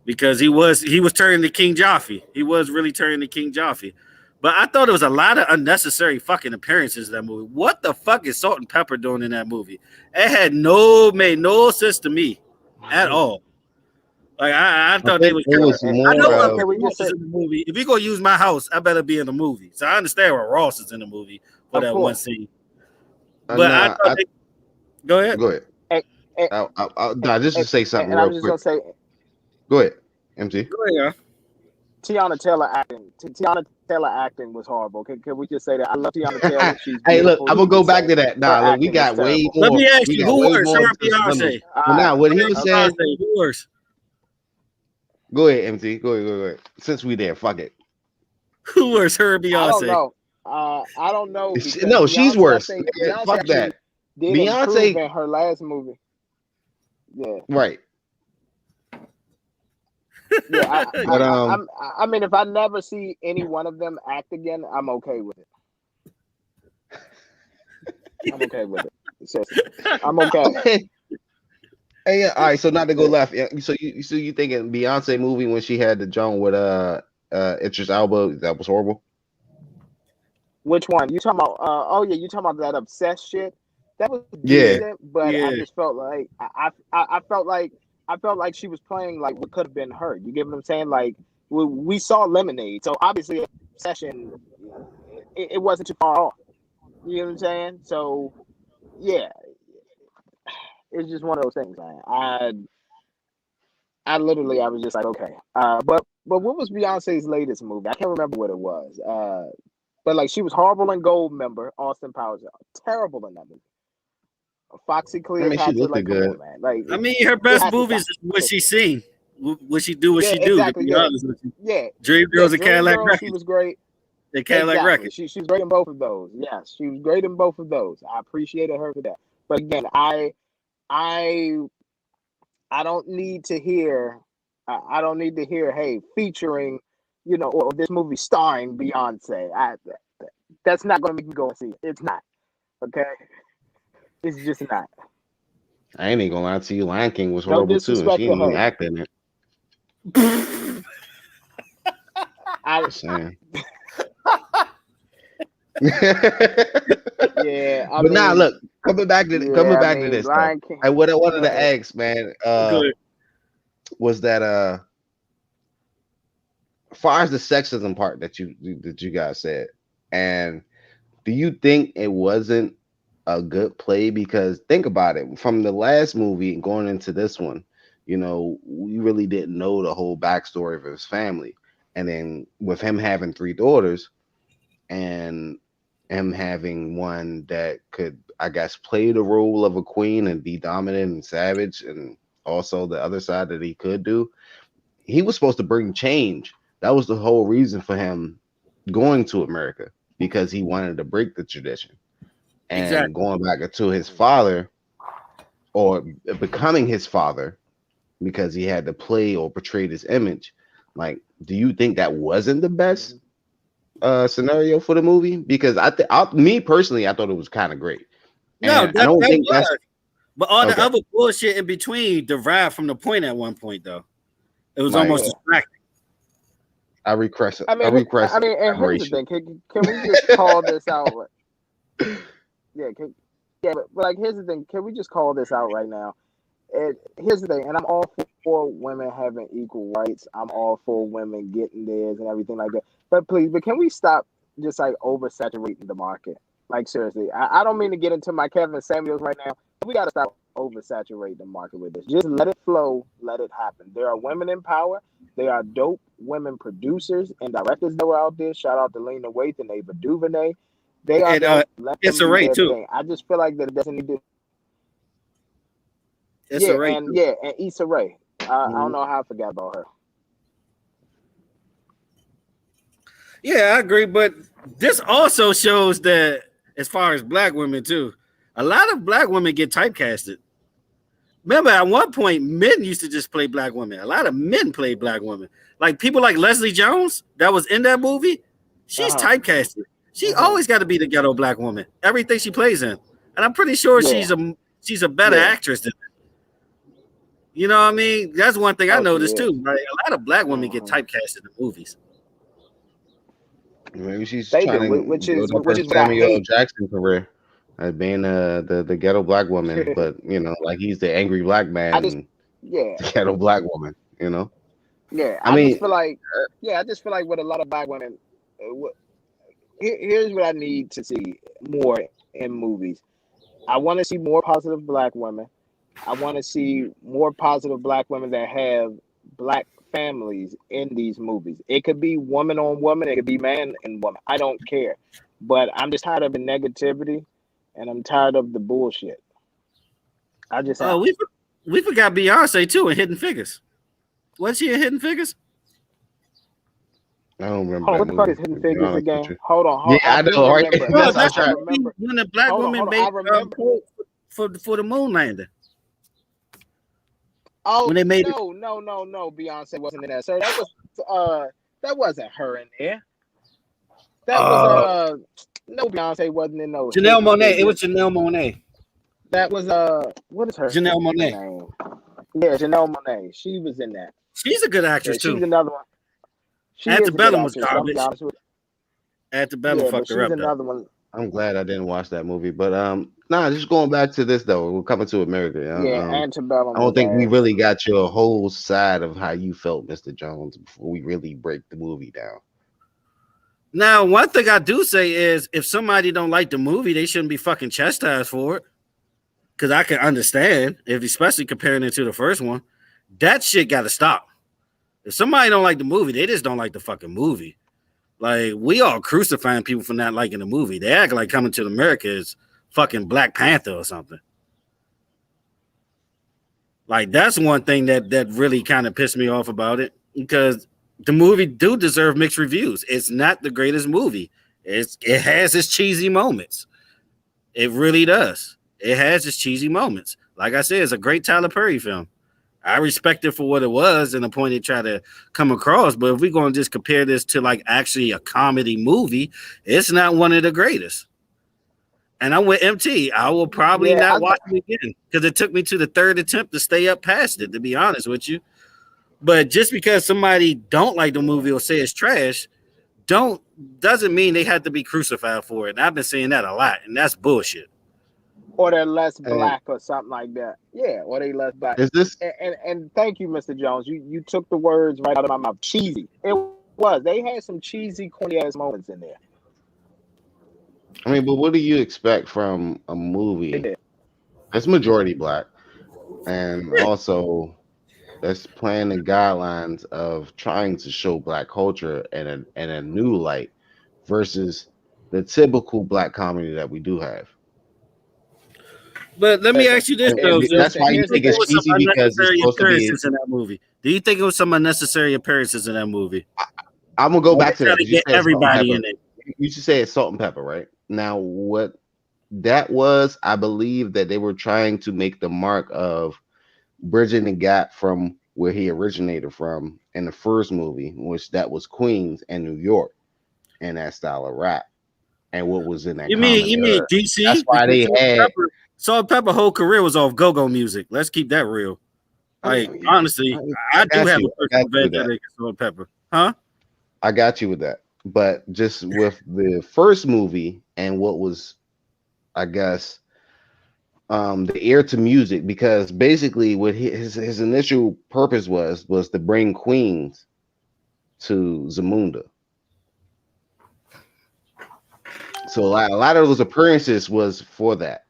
Because he was turning to King Joffrey. He was really turning to King Joffrey. But I thought it was a lot of unnecessary fucking appearances in that movie. What the fuck is Salt and Pepper doing in that movie? It had made no sense to me at all. Like I thought they was more. I know Ross is in the movie. If you're gonna use my house, I better be in the movie. So I understand why Ross is in the movie for that one scene. But I thought go ahead. Go ahead. Just to say something real quick. Gonna say, go ahead, MT. Go ahead, yeah. Tiana Taylor acting was horrible. Can we just say that? I love Tiana Taylor. Hey, look, I'm gonna go back to that. Look, we got way more. Let me ask you, who worse, her or Beyonce? What he was saying. Who worse? Go ahead, MT. Go ahead. Since we there, fuck it. Who worse, her or Beyonce? I don't know. No, she's worse. Fuck that. did improve in her last movie. Yeah. Right. Yeah. I mean, if I never see any one of them act again, I'm okay with it. I'm okay with it. Seriously. I'm okay. Hey, yeah. All right. So not to go left. Yeah. So you thinking Beyonce movie when she had the joint with Idris Elba, that was horrible? Which one? You talking about? Oh yeah, you talking about that obsessed shit? That was Yeah. decent, but I just felt like I felt like she was playing like what could have been her. You get what I'm saying? Like we saw Lemonade, so obviously Obsession, it wasn't too far off. You know what I'm saying? So yeah, it's just one of those things, man. I was just like, okay. But what was Beyonce's latest movie? I can't remember what it was. But like she was horrible in Goldmember, Austin Powers, terrible in that movie. Foxy Cleopatra, like come on, man. Like I mean, her best movies is what she sing, what she do, what she do. Exactly, to be honest with you. Yeah. Dreamgirls and Cadillac Records. She was great. The Cadillac Records. She was great in both of those. Yes, she was great in both of those. I appreciated her for that. But again, I don't need to hear. I don't need to hear, hey, featuring, or this movie starring Beyonce. That's not going to make me go and see it. It's not. Okay? It's just not. I ain't even going to lie to you. Lion King was horrible too. And she didn't even act in it. I'm saying. Yeah. But now, look, coming back to this. And what I wanted to ask, man, was that as far as the sexism part that you guys said, and do you think it wasn't a good play? Because think about it, from the last movie and going into this one, we really didn't know the whole backstory of his family, and then with him having 3 daughters and him having one that could, I guess, play the role of a queen and be dominant and savage, and also the other side that he could do, he was supposed to bring change. That was the whole reason for him going to America, because he wanted to break the tradition. And going back to his father, or becoming his father, because he had to play or portray this image. Like, do you think that wasn't the best scenario for the movie? Because me personally, I thought it was kind of great. No, I don't think that's. But all the other bullshit in between derived from the point at one point, though. It was almost distracting. I request. And here's the thing. Can we just call this out? But like, here's the thing. Can we just call this out right now? Here's the thing, and I'm all for women having equal rights. I'm all for women getting theirs and everything like that. But can we stop just like oversaturating the market? Like seriously, I don't mean to get into my Kevin Samuels right now. We got to stop oversaturating the market with this. Just let it flow, let it happen. There are women in power. There are dope women producers and directors that were out there. Shout out to Lena Waithe and Ava DuVernay. They are Issa Rae too. Thing. I just feel like that it doesn't need to. Issa Rae and Issa Rae. I don't know how I forgot about her. Yeah, I agree, but this also shows that as far as black women too, a lot of black women get typecasted. Remember, at one point, men used to just play black women. A lot of men played black women. Like people like Leslie Jones that was in that movie. She's typecasted. She always got to be the ghetto black woman. Everything she plays in, and I'm pretty sure she's a better actress than her. You know what I mean? That's one thing I noticed too. Like a lot of black women get typecasted in movies. Maybe she's trying to which is Samuel Jackson career as being the ghetto black woman, but like he's the angry black man, the ghetto black woman. Yeah, I just feel like with a lot of black women. Here's what I need to see more in movies. I want to see more positive black women. I want to see more positive black women that have black families in these movies. It could be woman on woman. It could be man and woman. I don't care. But I'm just tired of the negativity, and I'm tired of the bullshit. We forgot Beyonce too in Hidden Figures. Was she in Hidden Figures? I don't remember. What the fuck is Hidden Figures again? Hold on. Yeah, I know. Right? When the black woman made for the moon landing. Oh When they made no. Beyonce wasn't in that, sir. That wasn't her in there. That was no, Beyonce wasn't in those Janelle hidden Monáe. It figures. was Janelle Monáe. That was what is her Janelle Monáe. name? Yeah, Janelle Monáe. She was in that. She's a good actress She's too. another one. She is a good Antebellum was actress. I'll be garbage. honest with Antebellum but fucked she's her up though. another one. I'm glad I didn't watch that movie, but just going back to this though, we're coming to America. Yeah, Antebellum. I don't was think we ass. really got your whole side of how you felt, Mr. Jones, before we really break the movie down. Now, one thing I do say is, if somebody don't like the movie, they shouldn't be fucking chastised for it. Because I can understand, especially comparing it to the first one, that shit got to stop. If somebody don't like the movie, they just don't like the fucking movie. Like, we all crucifying people for not liking the movie. They act like Coming to America is fucking Black Panther or something. Like, that's one thing that really kind of pissed me off about it, because the movie do deserve mixed reviews. It's not the greatest movie. It has its cheesy moments. It really does. It has its cheesy moments. Like I said, it's a great Tyler Perry film. I respect it for what it was and the point it tried to come across. But if we're going to just compare this to like actually a comedy movie, it's not one of the greatest. And I'm with MT. I will probably not watch it again because it took me to the third attempt to stay up past it, to be honest with you. But just because somebody don't like the movie or say it's trash, doesn't mean they have to be crucified for it. And I've been saying that a lot, and that's bullshit. Or they're less black or something like that. Yeah, or they less black. Is this and thank you, Mr. Jones. You took the words right out of my mouth. Cheesy. It was. They had some cheesy, corny ass moments in there. I mean, but what do you expect from a movie that's majority black and also that's playing the guidelines of trying to show black culture in a new light versus the typical black comedy that we do have? But let me ask you this though. That's why you think it's cheesy, because it's supposed to be in that movie. Do you think it was some unnecessary appearances in that movie? I'm gonna go back to that. Get everybody in it. You should say it's salt and pepper, right? Now, what that was, I believe that they were trying to make the mark of bridging the gap from where he originated from in the first movie, which that was Queens and New York, and that style of rap, and what was in that. You mean DC? That's why they had Salt and Pepper whole career was off go-go music. Let's keep that real. Like, honestly, I do have a personal vendetta against Salt and Pepper. Huh? I got you with that. But just with the first movie and what was, I guess, the ear to music, because basically what his initial purpose was to bring Queens to Zamunda. So a lot of those appearances was for that,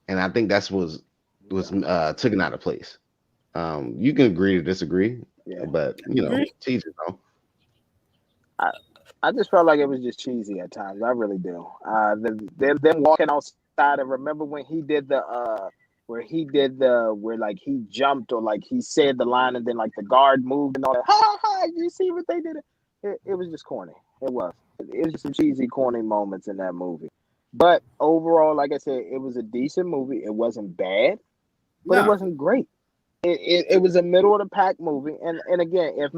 and I think that's was taken out of place. You can agree to disagree, but teach it though. I just felt like it was just cheesy at times. I really do. Them walking outside, and remember when he did where like he jumped or like he said the line and then like the guard moved and all that. Ha ha! You see what they did? It was just corny. It was just some cheesy, corny moments in that movie. But overall, like I said, it was a decent movie. It wasn't bad, but it wasn't great. It was a middle of the pack movie. And again, here's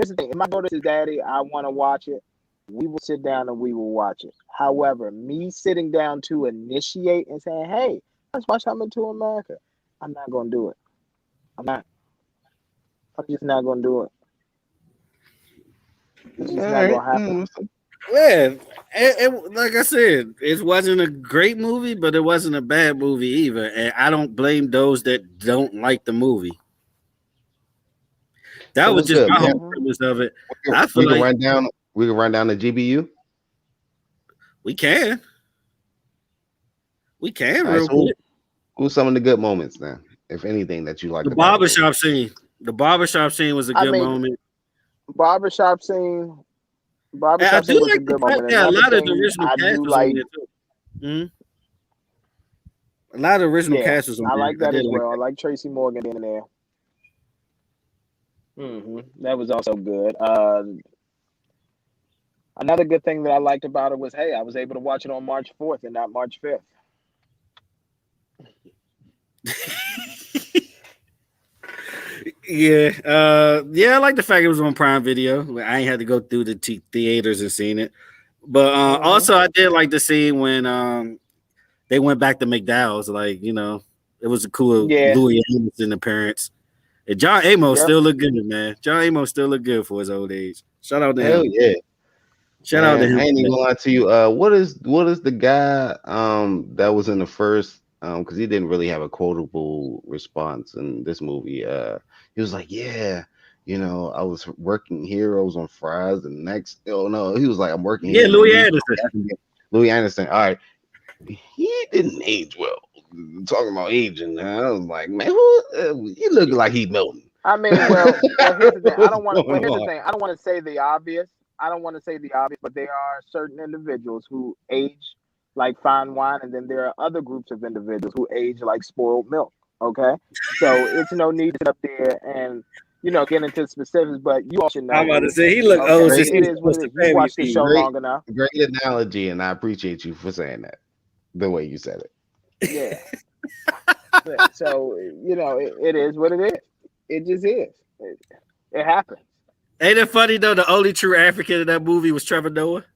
the thing: if my daughter says, "Daddy, I want to watch it," we will sit down and we will watch it. However, me sitting down to initiate and saying, "Hey, let's watch Coming to America," I'm not going to do it. I'm just not going to do it. It's just not going to happen. Yeah, it, like I said, it wasn't a great movie, but it wasn't a bad movie either. And I don't blame those that don't like the movie. That was just my whole premise of it. We can run down the GBU. We can real quick. Who's some of the good moments then, if anything, that you like? The barbershop scene. The barbershop scene was a good moment. Barbershop scene was a good moment. Yeah, a lot of the original cast was on there too. Mm-hmm. A lot of original cast was on there. I like that as well. I like Tracy Morgan in there. Mm-hmm. That was also good. Another good thing that I liked about it was, hey, I was able to watch it on March 4th and not March 5th. Yeah, I like the fact it was on Prime Video. I ain't had to go through the theaters and seen it. But also, I did like the scene when they went back to McDowell's. Like, it was a cool Louis Anderson appearance. And John Amos still look good, man. John Amos still look good for his old age. Shout out to him. Hell yeah. Shout out to him. I ain't even gonna lie to you. What is the guy that was in the first because he didn't really have a quotable response in this movie. He was like, yeah, I was working here, I was on fries, and next no, he was like, I'm working here. Louis Anderson. Louis Anderson. All right. He didn't age well. Talking about aging, I was like, man, he looked like he melting. I mean, well, here's the thing. I don't want to say the obvious. But there are certain individuals who age like fine wine, and then there are other groups of individuals who age like spoiled milk. Okay, so it's no need to sit up there and get into specifics, but you all should know. I'm about to say he look old. It is what it is. You watched the show long enough. Great analogy, and I appreciate you for saying that. The way you said it. Yeah. So it is what it is. It just is. It happens. Ain't it funny though? The only true African in that movie was Trevor Noah.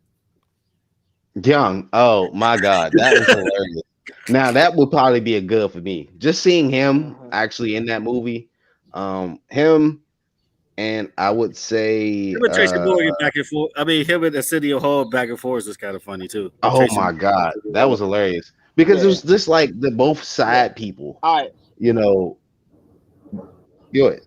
Young. Oh my God, that is hilarious. Now that would probably be a good for me. Just seeing him actually in that movie, him, and I would say him and Tracy Morgan back and forth. I mean, him and Arsenio Hall back and forth was kind of funny too. Oh Tracy my God, that was hilarious because it was just like the both side people. All right, do it.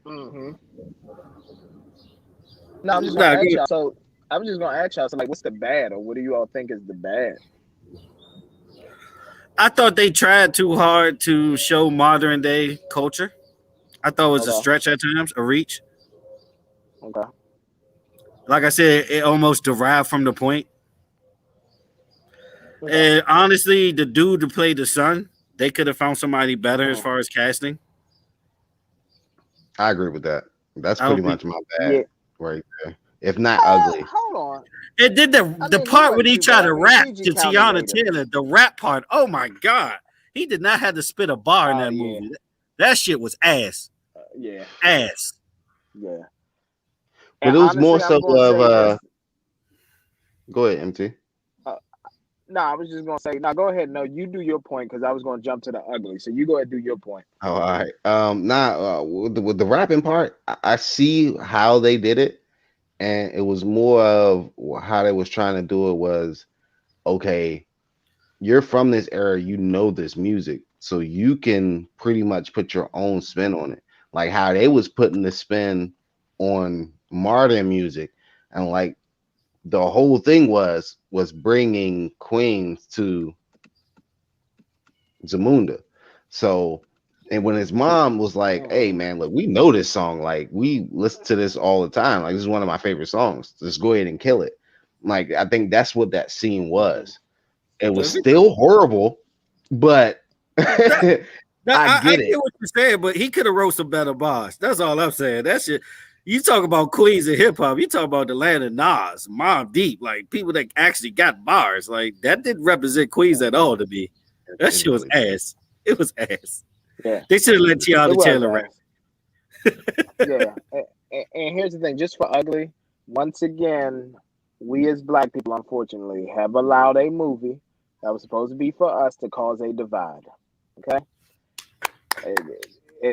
No, I'm just gonna ask y'all. So I'm just gonna ask y'all. So, like, what's the bad, or what do you all think is the bad? I thought they tried too hard to show modern day culture. I thought it was a stretch at times, a reach. Okay. Like I said, it almost derived from the point. Okay. And honestly, the dude to play the son, they could have found somebody better as far as casting. I agree with that. That's pretty much my bad right there. If not ugly. Hold on. It did the part when he tried to rap to Tiana Taylor, the rap part. Oh my God. He did not have to spit a bar in that movie. That shit was ass. Ass. Yeah. But it was more so of go ahead, MT. No, I was just gonna say, no, go ahead. No, you do your point because I was gonna jump to the ugly. So you go ahead and do your point. Oh, all right. With the rapping part, I see how they did it. And it was more of how they was trying to do it was, okay, you're from this era, this music, so you can pretty much put your own spin on it. Like how they was putting the spin on modern music, and like the whole thing was bringing Queens to Zamunda. So, and when his mom was like, hey man, look, we know this song, like we listen to this all the time, like this is one of my favorite songs, just go ahead and kill it. Like I think that's what that scene was. It was still horrible, but I get what you're saying, but he could have wrote some better bars. That's all I'm saying. That shit. You talk about Queens and hip hop. You talk about the land of Nas, Mobb Deep, like people that actually got bars. Like that didn't represent Queens at all to me. That shit was ass. It was ass. Yeah, they should have let Tiana Taylor rap. And here's the thing: just for ugly, once again, we as Black people, unfortunately, have allowed a movie that was supposed to be for us to cause a divide. Okay.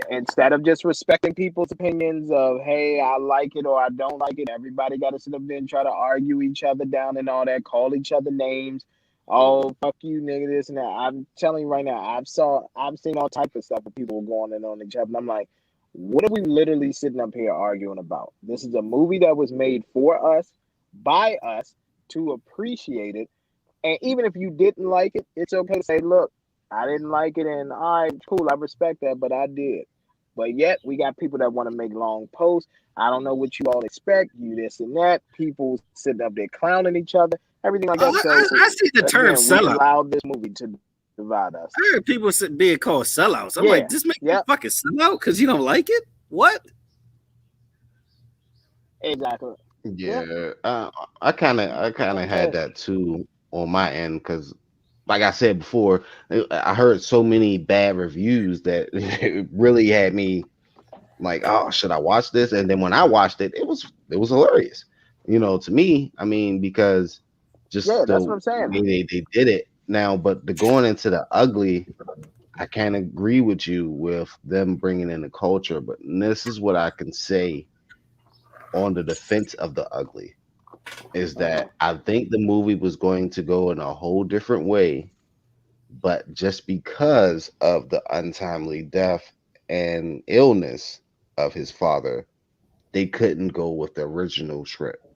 Instead of just respecting people's opinions of, hey, I like it or I don't like it, everybody got to sit up there and try to argue each other down and all that, call each other names. Oh, fuck you, nigga, this and that. I'm telling you right now, I've seen all type of stuff where people were going in on each other. And I'm like, what are we literally sitting up here arguing about? This is a movie that was made for us, by us, to appreciate it. And even if you didn't like it, it's okay to say, look, I didn't like it, and all right, cool, I respect that, but I did. But yet, we got people that want to make long posts. I don't know what you all expect, you this and that. People sitting up there clowning each other, everything like that. So, I see the term sellout. We allowed this movie to divide us. I heard people being called sellouts. I'm like, this make you fucking sellout because you don't like it? What? Exactly. Yeah, I kind of had that too on my end because like I said before, I heard so many bad reviews that it really had me like, oh, should I watch this? And then when I watched it, it was hilarious. To me, I mean, because Yeah, just that's the what I'm saying. way they did it now, but the going into the ugly, I can't agree with you with them bringing in the culture, but this is what I can say on the defense of the ugly is that I think the movie was going to go in a whole different way, but just because of the untimely death and illness of his father, they couldn't go with the original script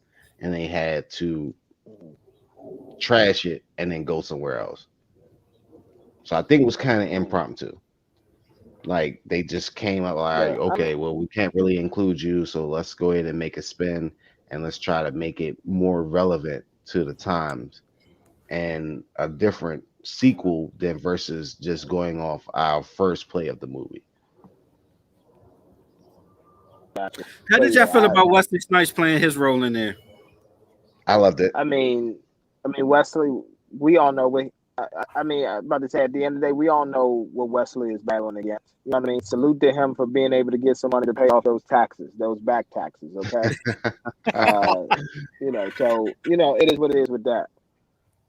and they had to trash it and then go somewhere else. So I think it was kind of impromptu. Like they just came up like, Yeah, okay, well, we can't really include you, so let's go ahead and make a spin and let's try to make it more relevant to the times and a different sequel than versus just going off our first play of the movie. gotcha. How But did y'all yeah, feel about Wesley Snipes playing his role in there? I loved it. I mean, Wesley. We all know what. I'm about to say at the end of the day, we all know what Wesley is battling against. You know what I mean? Salute to him for being able to get some money to pay off those taxes, those back taxes. Okay. So it is what it is with that.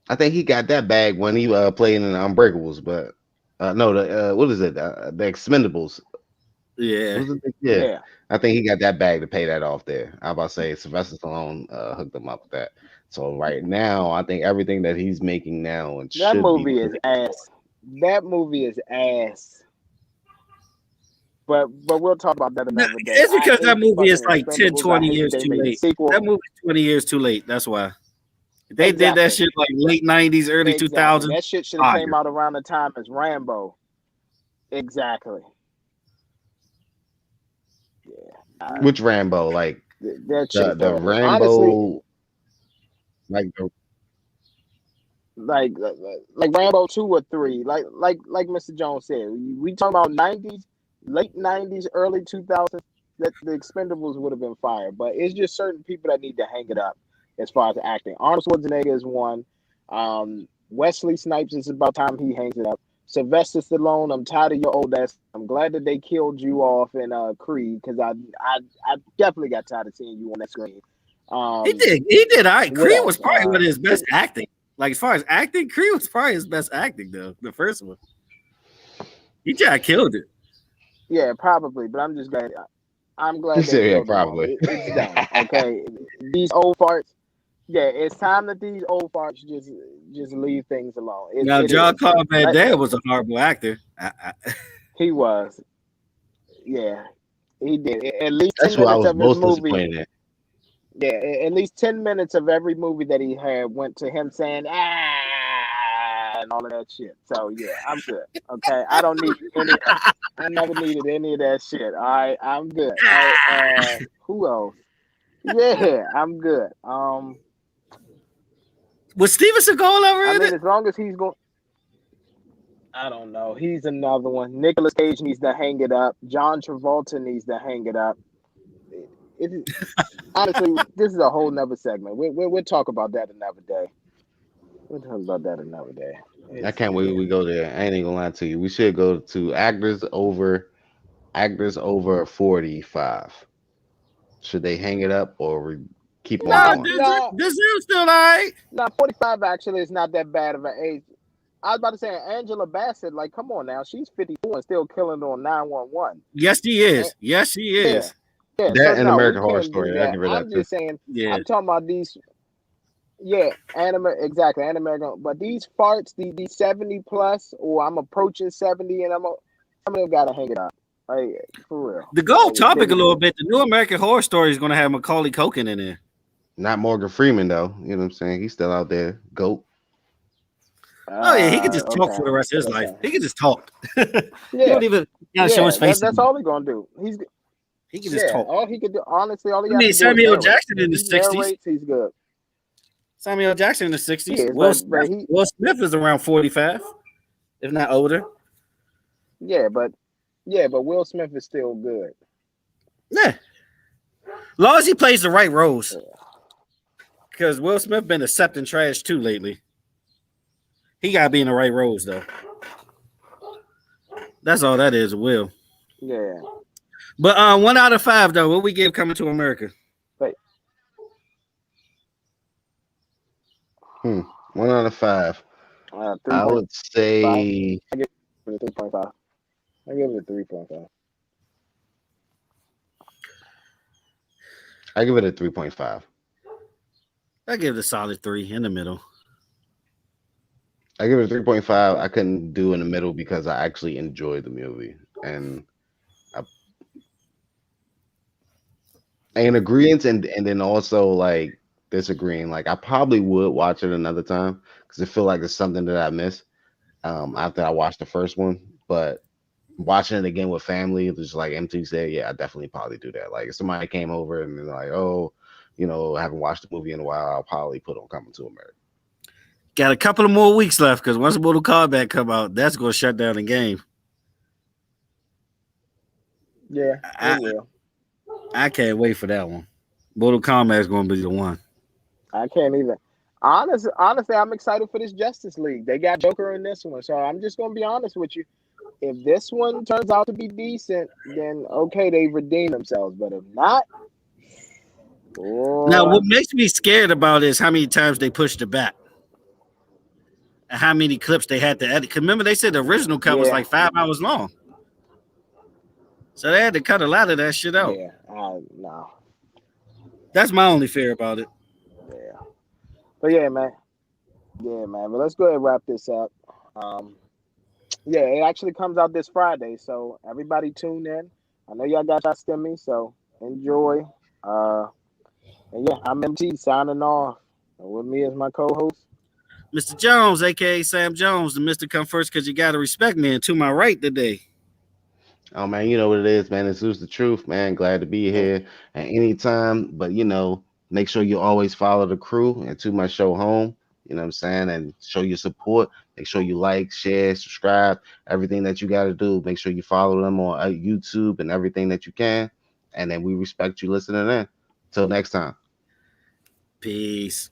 I think he got that bag when he played in the Unbreakables, but no, the what is it? The Expendables. Yeah. Yeah. Yeah. I think he got that bag to pay that off there. I was about to say Sylvester Stallone hooked him up with that. So right now, I think everything that he's making now and That should be movie is ass. That movie is ass. But we'll talk about that another day. It's because that movie is fucking like 10, Expendables. 20 I hate years they too made a late. sequel. That movie's 20 years too late. That's why. They did that shit like late 90s, early 2000s. That shit should have came out around the time as Rambo. Exactly. Yeah. Which Rambo? Like that shit the horrible. Rambo, Honestly, like the like Rambo 2 or 3. Like Mr. Jones said, we talking about 90s, late 90s, early 2000s. That the Expendables would have been fire, but it's just certain people that need to hang it up as far as acting. Arnold Schwarzenegger is one. Wesley Snipes is about time he hangs it up. Sylvester Stallone, I'm tired of your old ass. I'm glad that they killed you off in Creed because I definitely got tired of seeing you on that screen. He did all right. Creed else? was probably one of his best acting. Like as far as acting, Creed was probably his best acting though. The first one, he just killed it. Yeah, probably. But I'm just glad. I'm glad they killed probably. It's done. Okay, these old farts. Yeah, it's time that these old farts just leave things alone. Now, John Carl Van Dam was a horrible actor. He was. Yeah, he did. At least That's 10 what I minutes was of most his movie. disappointed in. Yeah, at least 10 minutes of every movie that he had went to him saying and all of that shit. So yeah, I'm good. Okay, I don't need any. I never needed any of that shit. All right, I'm good. Who else? Yeah, I'm good. Was Steven Seagal ever in it? As long as he's going. I don't know. He's another one. Nicolas Cage needs to hang it up. John Travolta needs to hang it up. Honestly, this is a whole nother segment. We'll talk about that another day. I can't wait we go there. I ain't gonna lie to you. We should go to actors over 45. Should they hang it up or keep on going? This is still all right. No, 45 actually is not that bad of an age. I was about to say Angela Bassett, like, come on now. She's 52 and still killing on 911. Yes, she is. Yes, she is. Yeah, that and American Horror Story. I'm just saying, I'm talking about these. Yeah, exactly, and American. But these farts, these 70 plus, or I'm approaching 70, and I'm gonna gotta hang it up. Like, for real. To go topic a little bit, the new American Horror Story is gonna have Macaulay Culkin in there. Not Morgan Freeman though. You know what I'm saying? He's still out there. Goat. Oh yeah, he could just talk for the rest of his life. He could just talk. He don't even show his face. That's all he's gonna do. He can just talk. All he could do, honestly, all he I mean, Samuel Jackson in the 60s. He's good. Samuel Jackson in the 60s. Will Smith is around 45, if not older. Yeah, but Will Smith is still good. Yeah. As long as he plays the right roles. Because Will Smith been accepting trash too lately. He got to be in the right roles, though. That's all that is, Will. Yeah. But 1 out of 5, though. What we give Coming to America? But 1 out of 5. I 3.5. would say I give it a 3.5. I give it a 3.5. I give it a 3.5. I give it a solid 3 in the middle. I give it a 3.5. I couldn't do in the middle because I actually enjoyed the movie. And in agreement and then also like disagreeing. Like I probably would watch it another time because I feel like it's something that I missed after I watched the first one. But watching it again with family, just like MT said, yeah, I definitely probably do that. Like if somebody came over and they're like, oh, I haven't watched the movie in a while, I'll probably put on Coming to America. Got a couple of more weeks left because once Mortal Kombat come out, that's going to shut down the game. Yeah, it will. I can't wait for that one. Mortal Kombat is going to be the one. I can't even. Honestly, I'm excited for this Justice League. They got Joker in this one, so I'm just going to be honest with you. If this one turns out to be decent, then okay, they redeem themselves. But if not, now what makes me scared about is how many times they pushed it back. And how many clips they had to edit. Because remember, they said the original cut was like 5 hours long. So they had to cut a lot of that shit out. Yeah, no. That's my only fear about it. Yeah. But yeah, man. But let's go ahead and wrap this up. Yeah, it actually comes out this Friday, so everybody tune in. I know y'all got y'all stimmy, so enjoy. And yeah, I'm MT signing off. And with me is my co-host, Mr. Jones, aka Sam Jones, the Mr. Come First because you gotta respect me. And to my right today. Oh man, you know what it is, man. It's just the truth, man. Glad to be here at any time. But make sure you always follow the crew and to my show home. You know what I'm saying? And show your support. Make sure you like, share, subscribe, everything that you got to do. Make sure you follow them on YouTube and everything that you can. And then we respect you listening in. Till next time. Peace.